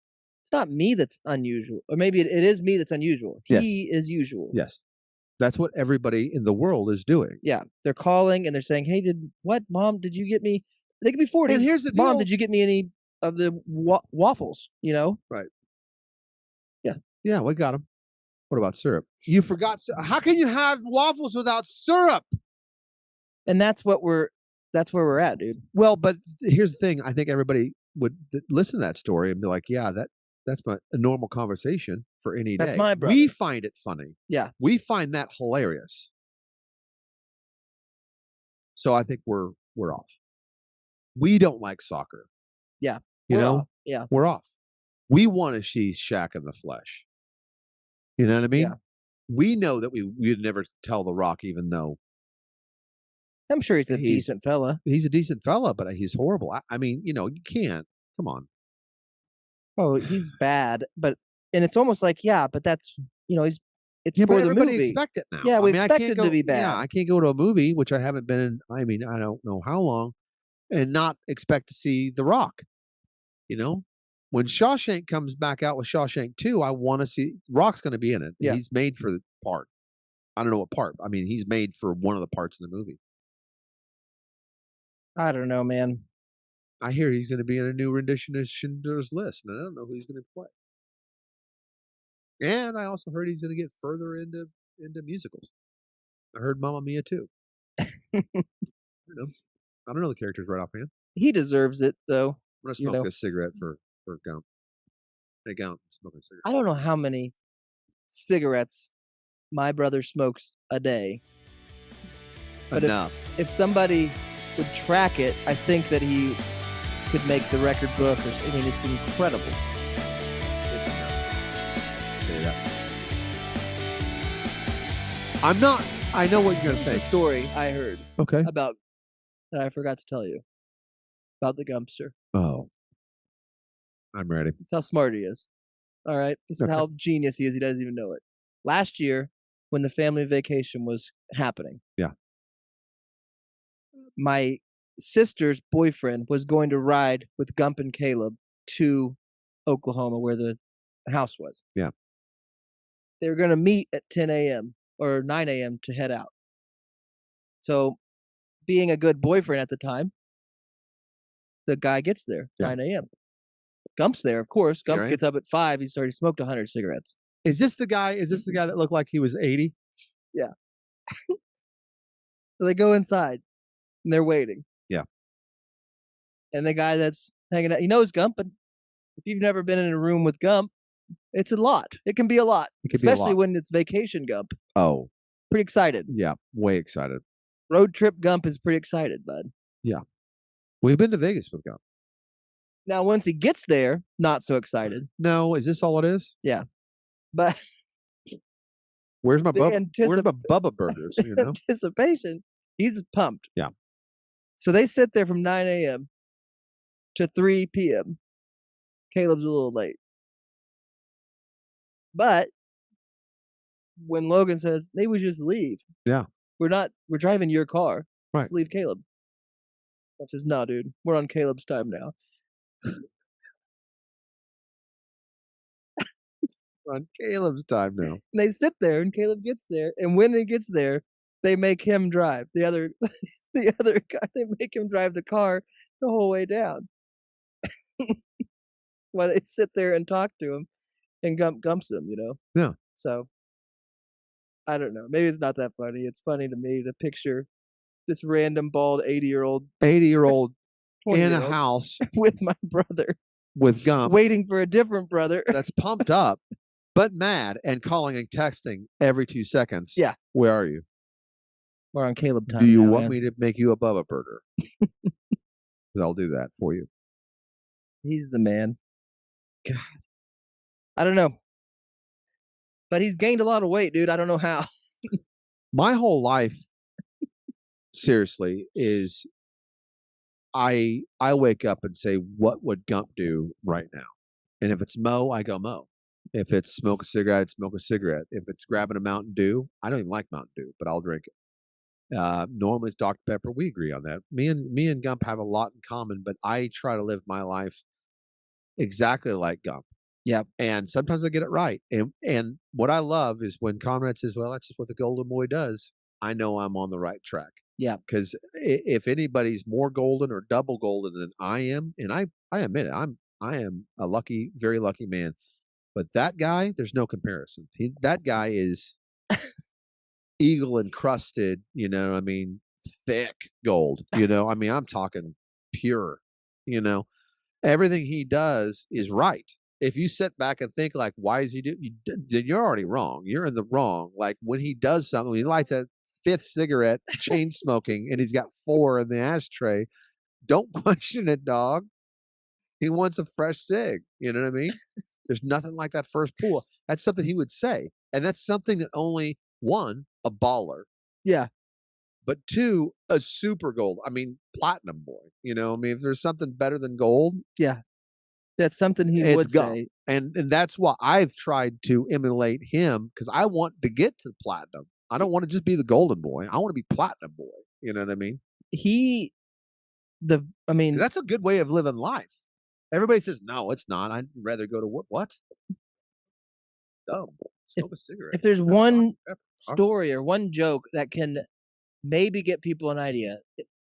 not me that's unusual. Or maybe it is me that's unusual.
Yes.
He is usual.
Yes. That's what everybody in the world is doing.
Yeah. They're calling and they're saying, "Hey, Mom, did you get me?" They could be 40.
And here's the deal.
"Mom, did you get me any of the waffles?"
Right.
Yeah.
Yeah, we got them. What about syrup? You forgot. How can you have waffles without syrup?
And that's where we're at, dude.
Well, but here's the thing. I think everybody would listen to that story and be like, yeah, that's a normal conversation for any day.
That's my brother.
We find it funny.
Yeah.
We find that hilarious. So I think we're off. We don't like soccer.
Yeah.
You know?
Off. Yeah.
We're off. We want to see Shaq in the flesh. You know what I mean?
Yeah.
We know that we'd never tell The Rock, even though
I'm sure he's a decent fella.
He's a decent fella, but he's horrible. I mean, you can't. Come on.
Oh, he's bad, and it's almost like, yeah, but that's it's
for
the
everybody
movie.
Expect it now.
Yeah, we expect it to be bad.
Yeah, I can't go to a movie, which I haven't been in. I mean, I don't know how long, and not expect to see The Rock. When Shawshank comes back out with Shawshank 2, I want to see Rock's going to be in it.
Yeah.
He's made for the part. I don't know what part. I mean, he's made for one of the parts in the movie.
I don't know, man.
I hear he's going to be in a new rendition of Schindler's List, and I don't know who he's going to play. And I also heard he's going to get further into musicals. I heard Mamma Mia too. I don't know the characters right offhand.
He deserves it, though.
I'm going to smoke a cigarette for Gump. Hey, Gump, smoking a cigarette.
I don't know how many cigarettes my brother smokes a day. But
Enough.
If somebody would track it, I think that he could make the record book. I mean, it's incredible.
It's enough. Yeah. I'm not. I know what you're going to think.
The story I heard.
Okay.
About that I forgot to tell you about the Gumpster.
Oh, I'm ready.
This is how smart he is. All right. This is how genius he is. He doesn't even know it. Last year, when the family vacation was happening.
Yeah.
My sister's boyfriend was going to ride with Gump and Caleb to Oklahoma, where the house was.
Yeah.
They were going to meet at 10 a.m. or 9 a.m. to head out. So, being a good boyfriend at the time, the guy gets there 9 a.m. Gump's there, of course. Gump gets up at 5. He's already smoked 100 cigarettes.
Is this the guy that looked like he was 80?
Yeah. So they go inside and they're waiting.
Yeah.
And the guy that's hanging out, he knows Gump, but if you've never been in a room with Gump, it's a lot. It can be a lot. Especially when it's vacation Gump.
Oh.
Pretty excited.
Yeah, way excited.
Road trip Gump is pretty excited, bud.
Yeah. We've been to Vegas with Gump.
Now, once he gets there, not so excited.
No, is this all it is?
Yeah. But
where's my Bubba burgers? You know?
Anticipation. He's pumped.
Yeah.
So they sit there from 9 a.m. to 3 p.m. Caleb's a little late. But when Logan says, maybe we just leave.
Yeah.
We're driving your car.
Right.
Let's leave Caleb. I says, no, dude. We're on Caleb's time now.
On Caleb's time now.
And they sit there, and Caleb gets there, and when he gets there, they make him drive. The other guy, they make him drive the car the whole way down. While they sit there and talk to him, and Gumps him, you know.
Yeah.
So I don't know. Maybe it's not that funny. It's funny to me to picture this random bald 80-year-old
in a house
with my brother,
with Gump,
waiting for a different brother
that's pumped up but mad and calling and texting every 2 seconds.
Yeah.
Where are you?
We're on Caleb time.
Do you want me to make you a Bubba burger? I'll do that for you.
He's the man. God. I don't know. But he's gained a lot of weight, dude. I don't know how.
My whole life, seriously, is I wake up and say, what would Gump do right now? And if it's Mo, I go Mo. If it's smoke a cigarette, I'd smoke a cigarette. If it's grabbing a Mountain Dew, I don't even like Mountain Dew, but I'll drink it. Normally it's Dr. Pepper. We agree on that. Me and Gump have a lot in common, but I try to live my life exactly like Gump.
Yeah.
And sometimes I get it right. And what I love is when Conrad says, well, that's just what the golden boy does. I know I'm on the right track.
Yeah.
Because if anybody's more golden or double golden than I am, and I admit it, I am a lucky, very lucky man. But that guy, there's no comparison. That guy is eagle encrusted, you know, I mean, thick gold, you know, I mean, I'm talking pure, you know, everything he does is right. If you sit back and think like, why is he then you're already wrong. You're in the wrong. Like when he does something, when he lights a 5th cigarette, chain smoking, and he's got 4 in the ashtray, don't question it, dog. He wants a fresh cig. You know what I mean? There's nothing like that first pull. That's something he would say. And that's something that only, 1, a baller.
Yeah.
But 2, a super gold. I mean, platinum boy. You know, I mean, if there's something better than gold.
Yeah. That's something he would say.
And that's why I've tried to emulate him, because I want to get to platinum. I don't want to just be the golden boy. I want to be platinum boy. You know what I mean? That's a good way of living life. Everybody says, no, it's not. I'd rather go to work. What? Dumb. Smoke a cigarette.
If there's one story or one joke that can maybe get people an idea,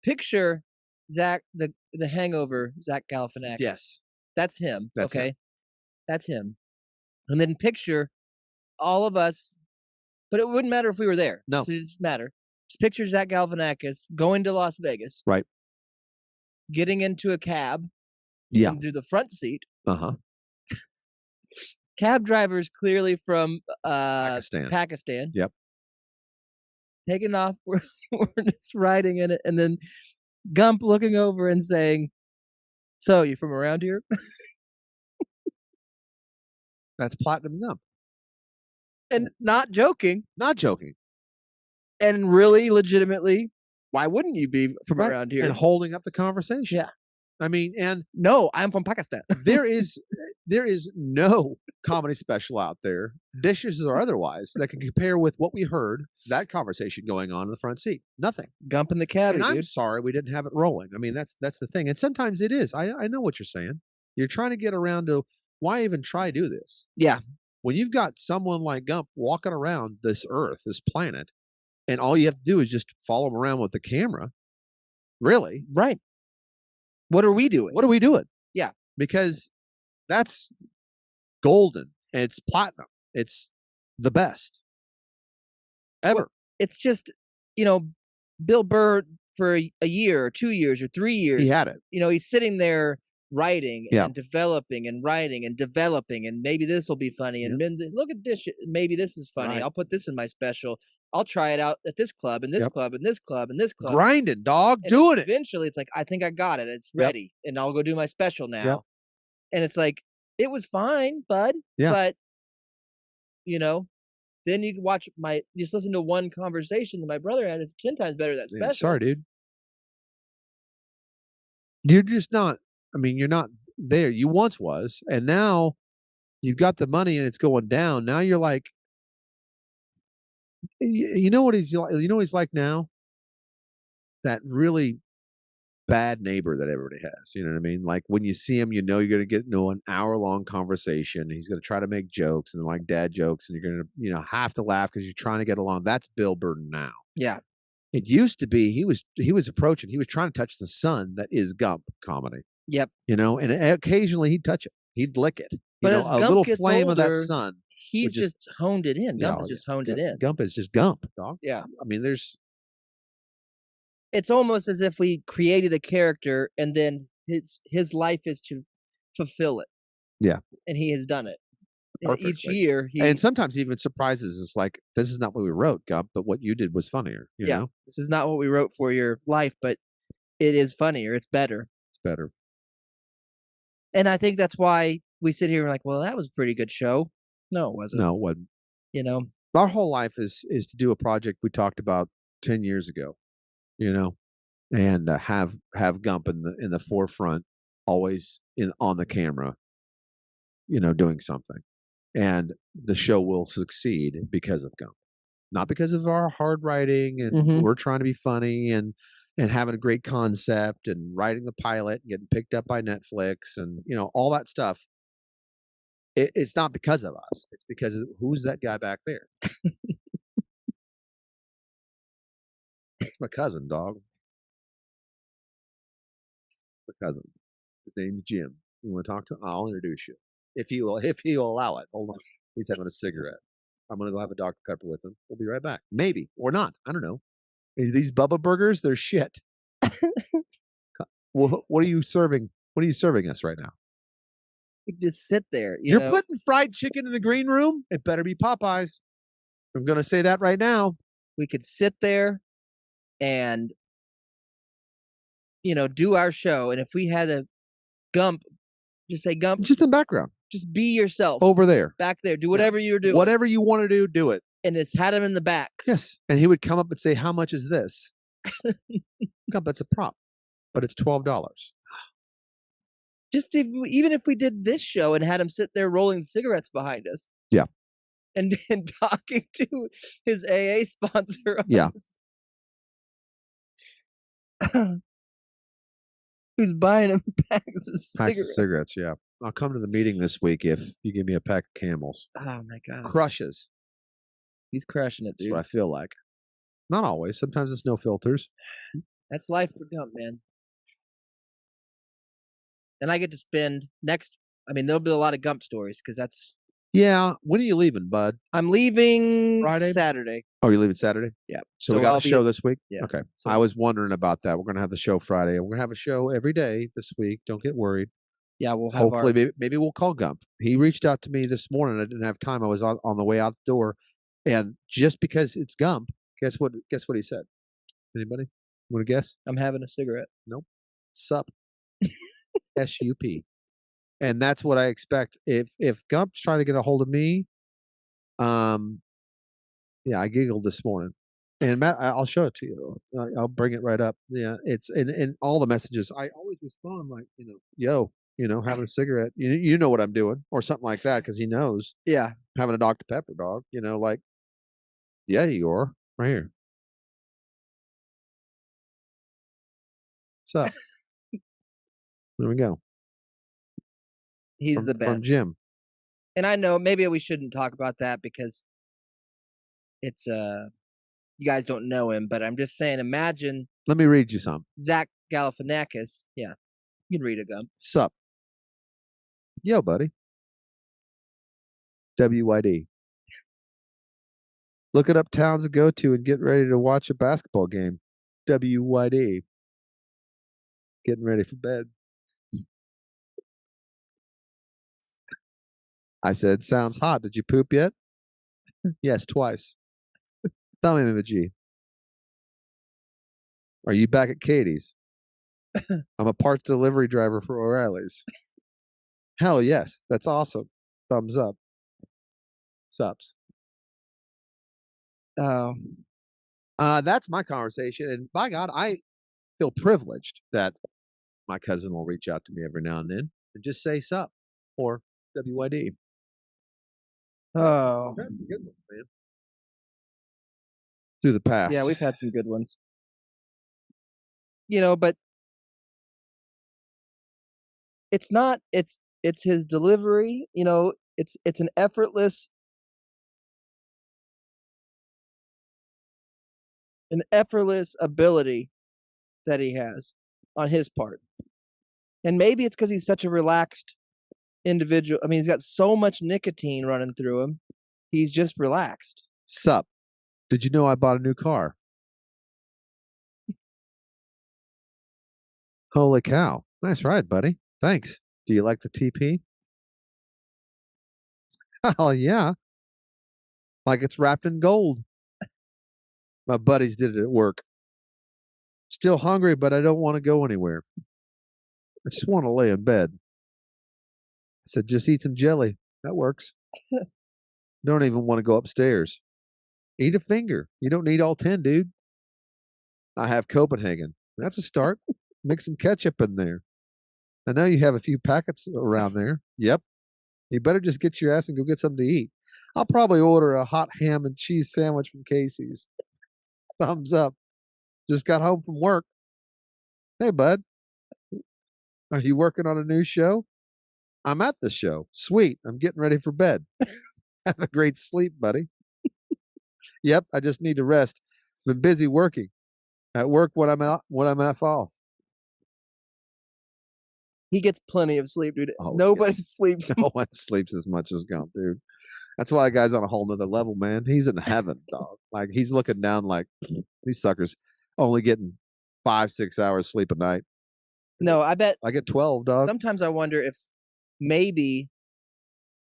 picture Zach, the Hangover, Zach Galifianakis.
Yes.
That's him.
That's
okay.
him.
That's him. And then picture all of us, but it wouldn't matter if we were there.
No.
So it doesn't matter. Just picture Zach Galifianakis going to Las Vegas.
Right.
Getting into a cab.
Yeah.
Into the front seat.
Uh-huh.
Cab drivers clearly from
Pakistan. Yep.
Taking off. We're just riding in it, and then Gump looking over and saying, "So, you from around here?"
That's Platinum Gump.
And not joking.
Not joking.
And really, legitimately, why wouldn't you be from around here?
And holding up the conversation.
Yeah.
I mean, and
no, I'm from Pakistan.
there is no comedy special out there, dishes or otherwise, that can compare with what we heard, that conversation going on in the front seat. Nothing.
Gump in the cabbie,
and I'm
dude.
sorry we didn't have it rolling. I mean, that's the thing. And sometimes it is. I know what you're saying. You're trying to get around to, why even try to do this?
Yeah.
When you've got someone like Gump walking around this earth, this planet, and all you have to do is just follow him around with the camera. Really?
Right. What are we doing?
What are we doing?
Yeah.
Because that's golden. And it's platinum. It's the best ever.
Well, it's just, Bill Burr for a year or 2 years or 3 years.
He had it.
He's sitting there writing and developing and writing and developing, and maybe this will be funny. And then look at this. Maybe this is funny. Right. I'll put this in my special. I'll try it out at this club and this club and this club and this club.
Grinding, dog, and doing it.
Eventually, it's like, I think I got it. It's ready, and I'll go do my special now. And it's like, it was fine, bud. Yeah. But then you watch just listen to one conversation that my brother had. It's 10 times better than that special.
Sorry, dude. You're just not. I mean, you're not there. You once was, and now you've got the money and it's going down. Now you're like, you know what he's like? You know what he's like now? That really bad neighbor that everybody has. You know what I mean? Like when you see him, you're going to get into an hour-long conversation. He's going to try to make jokes and like dad jokes, and you're going to, have to laugh because you're trying to get along. That's Bill Burr now.
Yeah.
It used to be he was approaching. He was trying to touch the sun that is Gump comedy.
Yep.
And occasionally he'd touch it. He'd lick it.
But as
a
Gump
little
gets
flame
older,
of that sun.
He's just honed it in. Gump has just honed it in.
Gump is just Gump, dog.
Yeah.
I mean,
it's almost as if we created a character and then his life is to fulfill it.
Yeah.
And he has done it. Each year.
And sometimes he even surprises us, like, this is not what we wrote, Gump, but what you did was funnier. You know?
This is not what we wrote for your life, but it is funnier. It's better.
It's better.
And I think that's why we sit here and we're like, well, that was a pretty good show. No, it wasn't.
No, it wasn't. Our whole life is to do a project we talked about 10 years ago, and have Gump in the forefront, always on the camera, doing something. And the show will succeed because of Gump, not because of our hard writing and we're trying to be funny and having a great concept and writing the pilot and getting picked up by Netflix and all that stuff. It's not because of us. It's because of who's that guy back there? It's my cousin, dog. My cousin. His name's Jim. You want to talk to him? I'll introduce you. If he will allow it. Hold on. He's having a cigarette. I'm going to go have a Dr. Pepper with him. We'll be right back. Maybe. Or not. I don't know. These Bubba burgers, they're shit. Well, what are you serving? What are you serving us right now?
You just sit there.
You're putting fried chicken in the green room? It better be Popeyes. I'm going to say that right now.
We could sit there and, do our show. And if we had a Gump, just say Gump.
Just in the background.
Just be yourself.
Over there.
Back there. Do whatever you're doing.
Whatever you want to do, do it.
And it's had him in the back.
Yes. And he would come up and say, how much is this? Gump, that's a prop. But it's $12.
Just even if we did this show and had him sit there rolling cigarettes behind us.
Yeah.
And talking to his AA sponsor.
Yeah.
Who's buying him packs of cigarettes.
Packs of cigarettes, yeah. I'll come to the meeting this week if you give me a pack of Camels.
Oh, my God.
Crushes.
He's crushing it, dude.
That's what I feel like. Not always. Sometimes it's no filters.
That's life for Gump, man. And I get to spend there'll be a lot of Gump stories because that's.
Yeah. When are you leaving, bud?
I'm leaving
Friday?
Saturday.
Oh, you're leaving Saturday?
Yeah.
So we got a show this week?
Yeah.
Okay. So I was wondering about that. We're going to have the show Friday. We're going to have a show every day this week. Don't get worried.
Yeah, we'll have
hopefully maybe we'll call Gump. He reached out to me this morning. I didn't have time. I was on the way out the door, and just because it's Gump, guess what he said? Anybody want to guess?
I'm having a cigarette.
Nope. Sup. SUP. And that's what I expect. If Gump's trying to get a hold of me, yeah, I giggled this morning. And Matt, I'll show it to you. I'll bring it right up. Yeah, it's in all the messages. I always respond like, yo, having a cigarette. You know what I'm doing, or something like that, because he knows.
Yeah,
having a Dr. Pepper, dog. Like, yeah, you are right here. What's up? There we go.
He's the best.
From Jim.
And I know maybe we shouldn't talk about that because it's you guys don't know him, but I'm just saying, imagine.
Let me read you some.
Zach Galifianakis. Yeah, you can read it, Gump.
Sup. Yo, buddy. WYD. Looking up towns to go to and get ready to watch a basketball game. WYD. Getting ready for bed. I said, sounds hot. Did you poop yet? Yes, twice. Thumb emoji. Are you back at Katie's? I'm a parts delivery driver for O'Reilly's. Hell yes. That's awesome. Thumbs up. Sups.
Oh.
That's my conversation. And by God, I feel privileged that my cousin will reach out to me every now and then and just say sup or WYD.
Oh.
That's a good one, man. Through the past.
Yeah, we've had some good ones. But it's not, it's his delivery, it's an effortless ability that he has on his part. And maybe it's because he's such a relaxed individual. I mean, he's got so much nicotine running through him. He's just relaxed.
Sup. Did you know I bought a new car? Holy cow. Nice ride, buddy. Thanks. Do you like the TP? Oh, yeah. Like it's wrapped in gold. My buddies did it at work. Still hungry, but I don't want to go anywhere. I just want to lay in bed. I said, just eat some jelly. That works. Don't even want to go upstairs. Eat a finger. You don't need all 10, dude. I have Copenhagen. That's a start. Mix some ketchup in there. I know you have a few packets around there. Yep. You better just get your ass and go get something to eat. I'll probably order a hot ham and cheese sandwich from Casey's. Thumbs up. Just got home from work. Hey, bud. Are you working on a new show? I'm at the show. Sweet. I'm getting ready for bed. Have a great sleep, buddy. Yep. I just need to rest. Been busy working. At work when I'm off.
He gets plenty of sleep, dude.
Oh,
Nobody sleeps.
No one sleeps as much as Gump, dude. That's why the guy's on a whole nother level, man. He's in heaven, dog. Like he's looking down like these suckers only getting 5-6 hours sleep a night.
No, I bet
I get 12, dog.
Sometimes I wonder if maybe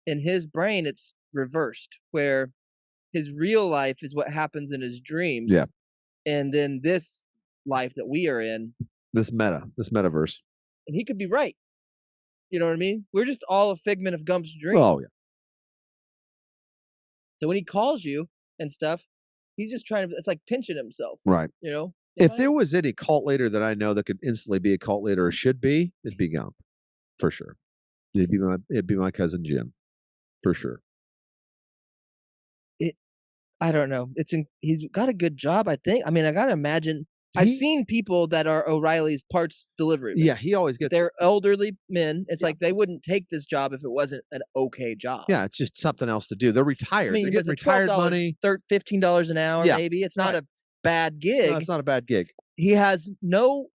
in his brain it's reversed, where his real life is what happens in his dreams.
Yeah.
And then this life that we are in,
this metaverse.
And he could be right. You know what I mean? We're just all a figment of Gump's dream.
Oh, yeah.
So when he calls you and stuff, he's just trying to, it's like pinching himself.
Right. If there was any cult leader that I know that could instantly be a cult leader or should be, it'd be Gump. For sure. It'd be my cousin Jim. For sure.
I don't know. He's got a good job, I think. I mean, I got to imagine. I've seen people that are O'Reilly's parts delivery men.
Yeah, he always gets.
They're elderly men. It's like they wouldn't take this job if it wasn't an okay job.
Yeah, it's just something else to do. They're retired.
I mean,
they get retired money.
$15 an hour, maybe. It's not a bad gig.
No, it's not a bad gig.
He has no,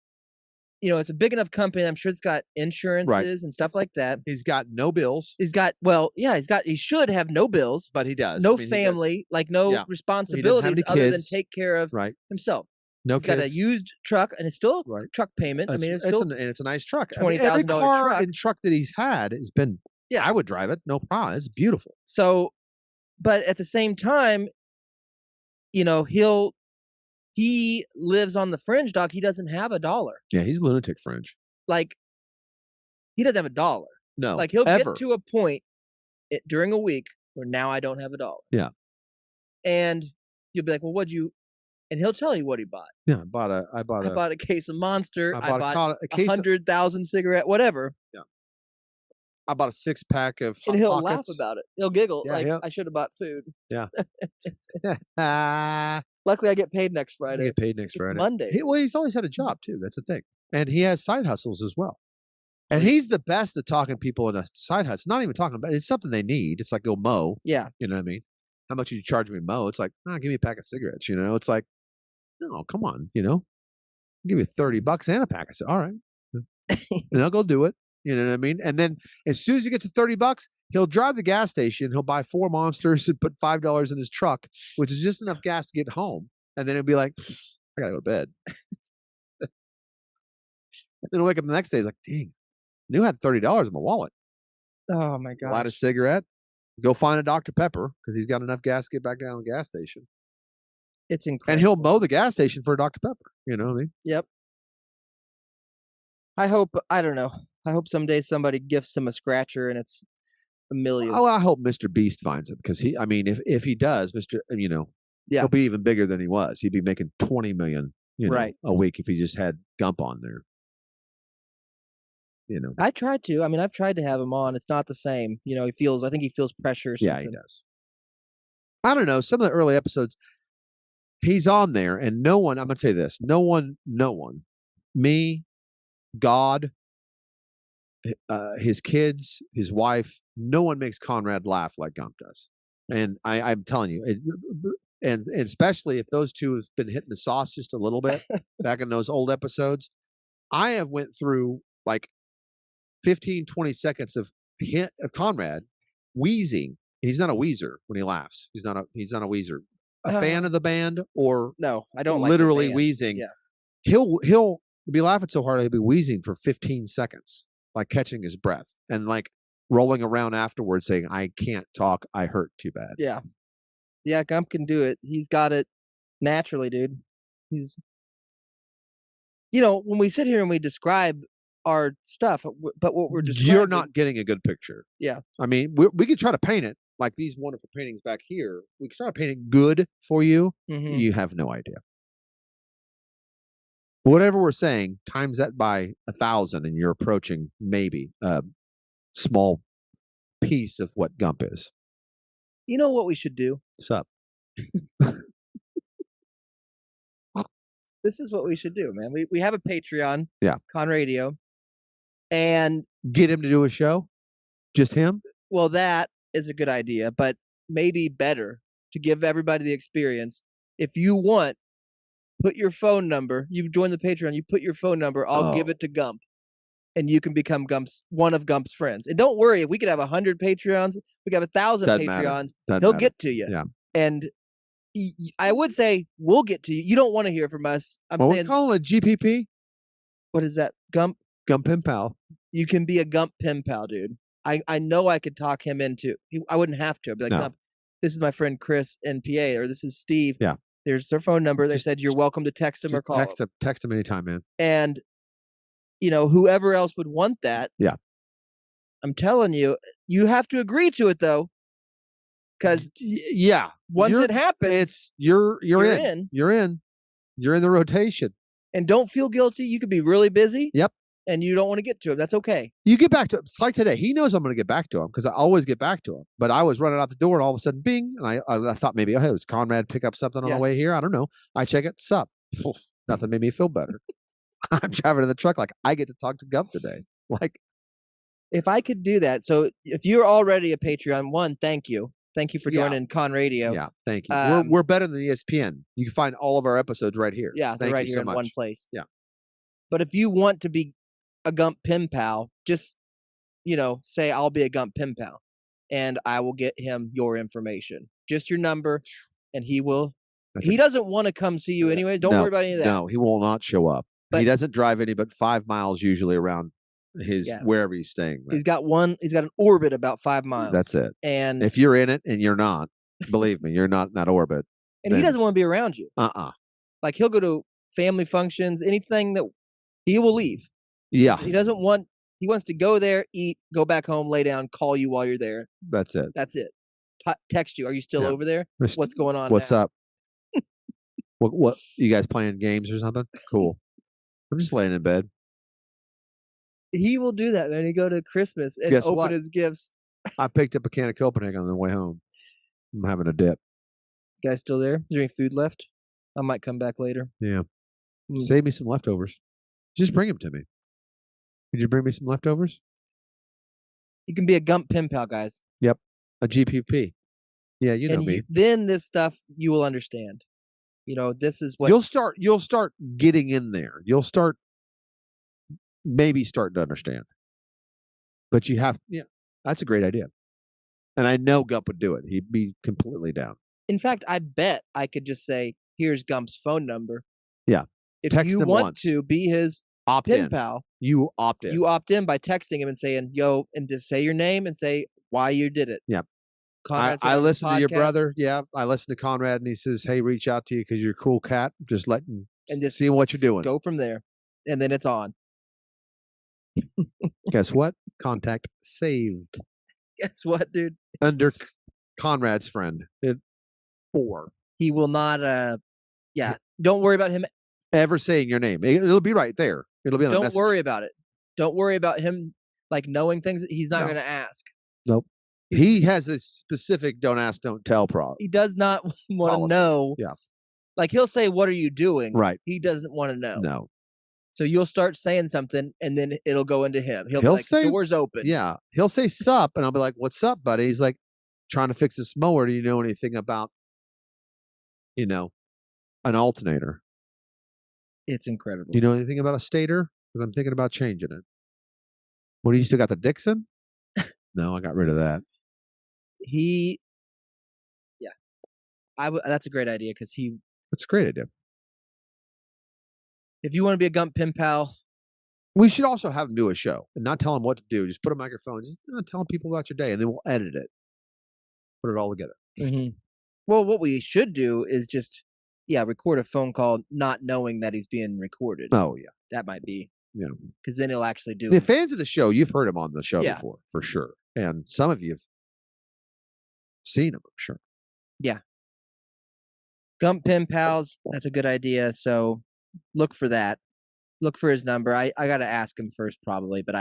it's a big enough company. I'm sure it's got insurances and stuff like that.
He's got no bills.
He should have no bills.
But he does.
No family, no responsibilities other than take care of himself. He's got a used truck, and it's still a truck payment.
It's,
I mean, it's
a nice truck.
$20,000
every car
truck.
and truck that he's had has been. Yeah, I would drive it, no problem. It's beautiful.
So, but at the same time, you know, he lives on the fringe, dog. He doesn't have $1.
Yeah, he's lunatic fringe.
Like, he doesn't have $1.
No,
like he'll get to a point during a week where now I don't have $1.
Yeah,
and you'll be like, well, what'd you? And he'll tell you what he bought.
Yeah, I
bought a case of Monster. I bought
a case
100,000 cigarette, whatever.
Yeah. I bought a 6-pack of Hot
and he'll
Pockets.
laugh about it. He'll giggle I should have bought food.
Yeah.
Luckily, I get paid next Friday.
I get paid next Friday.
Monday.
He's always had a job too. That's the thing, and he has side hustles as well. And he's the best at talking to people in a side hustle. Not even talking about it's something they need. It's like go mow.
Yeah,
you know what I mean. How much would you charge me to mow? It's like, give me a pack of cigarettes. You know, it's like, no, come on. You know, I'll give you $30 and a pack of cigarettes. All right, and I'll go do it. You know what I mean? And then as soon as he gets to $30, he'll drive the gas station. He'll buy 4 Monsters and put $5 in his truck, which is just enough gas to get home. And then he'll be like, I gotta go to bed. And then he'll wake up the next day. He's like, dang, I knew I had $30 in my wallet.
Oh my god!
Light a cigarette. Go find a Dr. Pepper because he's got enough gas to get back down to the gas station.
It's incredible.
And he'll mow the gas station for a Dr. Pepper. You know what I mean?
Yep. I don't know. I hope someday somebody gifts him a scratcher and it's $1 million.
Oh, I hope Mr. Beast finds it because if he does, he'll be even bigger than he was. He'd be making $20 million, a week if he just had Gump on there. You know,
I tried to. I mean, I've tried to have him on. It's not the same. You know, I think he feels pressure. Or something.
Yeah, he does. I don't know. Some of the early episodes, he's on there, and no one. I'm gonna say this: no one, me, God, his kids, his wife, no one makes Conrad laugh like Gump does. And I'm telling you, and especially if those two have been hitting the sauce just a little bit back in those old episodes, I have went through like 15, 20 seconds of Conrad wheezing. He's not a wheezer when he laughs. He's not a wheezer. A fan of the band or
no, I don't
literally
like
wheezing.
Yeah.
He'll be laughing so hard he'll be wheezing for 15 seconds, like catching his breath and like rolling around afterwards saying, I can't talk. I hurt too bad.
Yeah. Yeah, Gump can do it. He's got it naturally, dude. He's, when we sit here and we describe our stuff, but what we're describing,
you're not getting a good picture.
Yeah.
I mean, we could try to paint it like these wonderful paintings back here. We could try to paint it good for you. Mm-hmm. You have no idea. Whatever we're saying, times that by 1,000 and you're approaching maybe a small piece of what Gump is.
You know what we should do?
What's up?
This is what we should do, man. We have a Patreon.
Yeah.
Conradio. And
get him to do a show? Just him?
Well, that is a good idea, but maybe better to give everybody the experience. If you want, put your phone number. You join the Patreon, you put your phone number, I'll give it to Gump. And you can become one of Gump's friends. And don't worry, if we could have 100 Patreons, we could have 1,000 Patreons, he'll get to you.
Yeah.
And I would say we'll get to you. You don't want to hear from us.
We call it a GPP.
What is that? Gump
Pen Pal.
You can be a Gump Pen Pal, dude. I know I could talk him into. I wouldn't have to. I'd be like, no. This is my friend Chris in PA, or this is Steve.
Yeah.
There's their phone number. They said you're welcome to text him or call him.
Text him anytime, man.
And whoever else would want that.
Yeah.
I'm telling you, you have to agree to it though. Because once it happens,
you're in. You're in. You're in the rotation.
And don't feel guilty. You could be really busy.
Yep.
And you don't want to get to him. That's okay.
You get back to him. It's like today. He knows I'm going to get back to him because I always get back to him. But I was running out the door and all of a sudden, bing. And I thought maybe, hey, was Conrad pick up something on the way here? I don't know. I check it. Sup. Nothing made me feel better. I'm driving in the truck like I get to talk to Gump today. Like,
if I could do that. So if you're already a Patreon, thank you. Thank you for joining Conradio.
Yeah, thank you. We're better than the Espn. You can find all of our episodes right here.
Yeah, they're right here in one place.
Yeah.
But if you want to be a Gump Pen Pal, just, say I'll be a Gump Pen Pal. And I will get him your information. Just your number, and he will He doesn't want to come see you anyway. Don't worry about any of that.
No, he will not show up. But he doesn't drive any but 5 miles usually around his wherever he's staying.
He's got an orbit about 5 miles.
That's it.
And
if you're in it and you're not, believe me, you're not in that orbit.
And he doesn't want to be around you. Like he'll go to family functions, anything that he will leave.
Yeah.
He wants to go there, eat, go back home, lay down, call you while you're there.
That's it.
That's it. Text you. Are you still over there? What's going on?
What's up? What you guys playing games or something? Cool. I'm just laying in bed.
He will do that, man. He go to Christmas and open his gifts.
I picked up a can of Copenhagen on the way home. I'm having a dip.
You guys still there? Is there any food left? I might come back later.
Yeah. Save me some leftovers. Just bring them to me. Could you bring me some leftovers?
You can be a Gump pen pal, guys.
Yep. A GPP. Yeah, you know me.
Then this stuff you will understand. You know, this is what
you'll start getting in there. You'll start to understand. But that's a great idea. And I know Gump would do it. He'd be completely down.
In fact, I bet I could just say, here's Gump's phone number.
Yeah.
If you want to be his pen pal,
you opt in.
You opt in by texting him and saying, yo, and just say your name and say why you did it.
Yeah. I listen to your brother. Yeah. I listen to Conrad and he says, hey, reach out to you because you're a cool cat. Just see what you're doing.
Go from there. And then it's on.
Guess what? Contact saved.
Guess what, dude?
Under Conrad's friend. 4.
He will not, don't worry about him
ever saying your name. It'll be right there. It'll be on the message.
Don't worry about it. Don't worry about him knowing things that he's not going to ask.
Nope. He has a specific don't ask, don't tell problem.
He does not want to know.
Yeah.
Like he'll say, what are you doing?
Right.
He doesn't want to know.
No.
So you'll start saying something and then it'll go into him. He'll say, door's open.
Yeah. He'll say sup and I'll be like, what's up, buddy? He's like, trying to fix this mower. Do you know anything about, an alternator?
It's incredible.
Do you know anything about a stator? Because I'm thinking about changing it. What, do you still got the Dixon? No, I got rid of that.
That's a great idea because
That's a great idea.
If you want to be a Gump pen pal,
we should also have him do a show and not tell him what to do. Just put a microphone, just tell people about your day, and then we'll edit it, put it all together.
Mm-hmm. Well, what we should do is just, record a phone call, not knowing that he's being recorded.
Oh yeah,
that might be.
Yeah,
because then he'll actually do
the fans of the show. You've heard him on the show before, for sure, and some of you have seen him, I'm sure.
Yeah, Gump pen pals. That's a good idea. So look for that. Look for his number. I got to ask him first, probably, but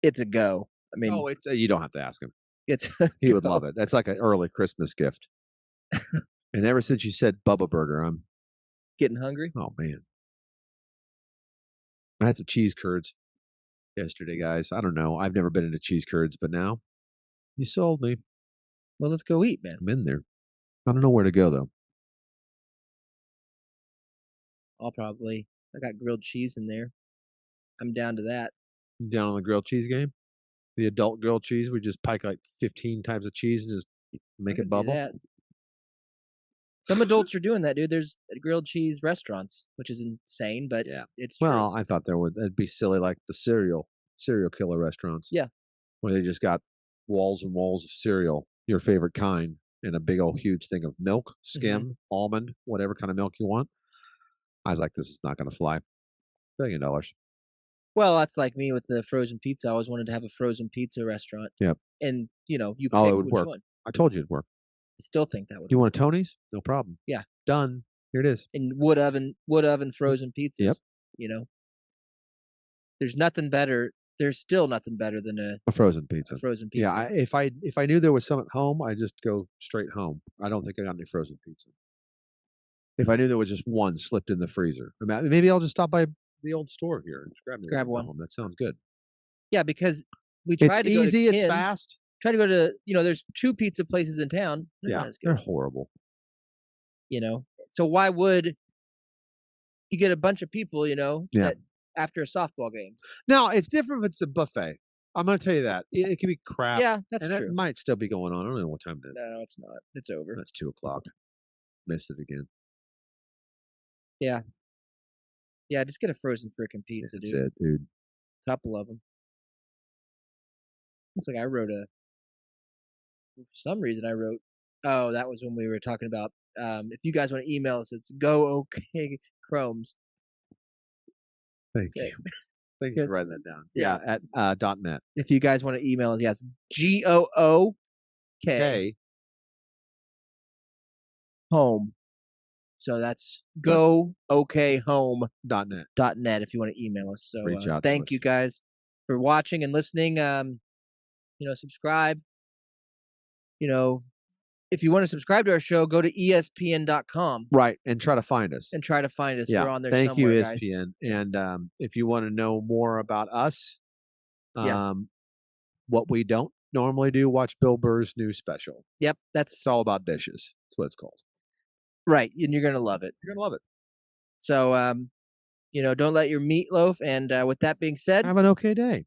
it's a go. I mean,
you don't have to ask him.
He
would love it. That's like an early Christmas gift. And ever since you said Bubba Burger, I'm
getting hungry.
Oh man, I had some cheese curds yesterday, guys. I don't know. I've never been into cheese curds, but now you sold me.
Well, let's go eat, man.
I'm in there. I don't know where to go though.
I got grilled cheese in there. I'm down to that.
You down on the grilled cheese game? The adult grilled cheese, we just pike like 15 types of cheese and just make it bubble.
Some adults are doing that, dude. There's grilled cheese restaurants, which is insane, but it's true.
Well, I thought it'd be silly like the serial killer restaurants.
Yeah.
Where they just got walls and walls of cereal, your favorite kind, and a big old huge thing of milk, skim, almond, whatever kind of milk you want. I was like, this is not going to fly. $1 billion.
Well, that's like me with the frozen pizza. I always wanted to have a frozen pizza restaurant.
Yep.
And, you pick
it would work.
One.
I told you it'd work.
I still think that would
You want a Tony's? No problem.
Yeah.
Done. Here it is.
And wood oven frozen pizzas.
Yep.
There's nothing better. There's still nothing better than
a frozen pizza.
Yeah.
If I knew there was some at home, I'd just go straight home. I don't think I got any frozen pizza. If I knew there was just one slipped in the freezer, maybe I'll just stop by the old store here and grab one. Home. That sounds good.
Yeah, because we tried to go to
easy,
Ken's,
it's fast.
Try to go to, there's 2 pizza places in town.
They're horrible.
So why would you get a bunch of people, that after a softball game?
Now, it's different if it's a buffet. I'm going to tell you that. It can be crap.
Yeah, that's true.
It might still be going on. I don't know what time it is.
No, it's not. It's over.
That's 2:00. Missed it again.
Yeah. Yeah, just get a frozen freaking pizza,
That's
dude.
it, dude.
Couple of them. Looks like I wrote for some reason I wrote, oh, that was when we were talking about, if you guys want to email us, it's go okay chromes.
Thank you. Thank you for writing that down. Yeah, at .net.
If you guys want to email us, yes, GOOK home. So that's go okay home.net if you want to email us. So thank you guys for watching and listening. Subscribe. If you want to subscribe to our show, go to espn.com.
Right, and try to find us.
Yeah. We're on there
Thank
somewhere,
you,
guys.
ESPN. And if you want to know more about us, what we don't normally do, watch Bill Burr's new special.
Yep,
it's all about dishes. That's what it's called.
Right, and you're gonna love it.
You're gonna love it.
So, don't let your meatloaf. And with that being said,
have an okay day.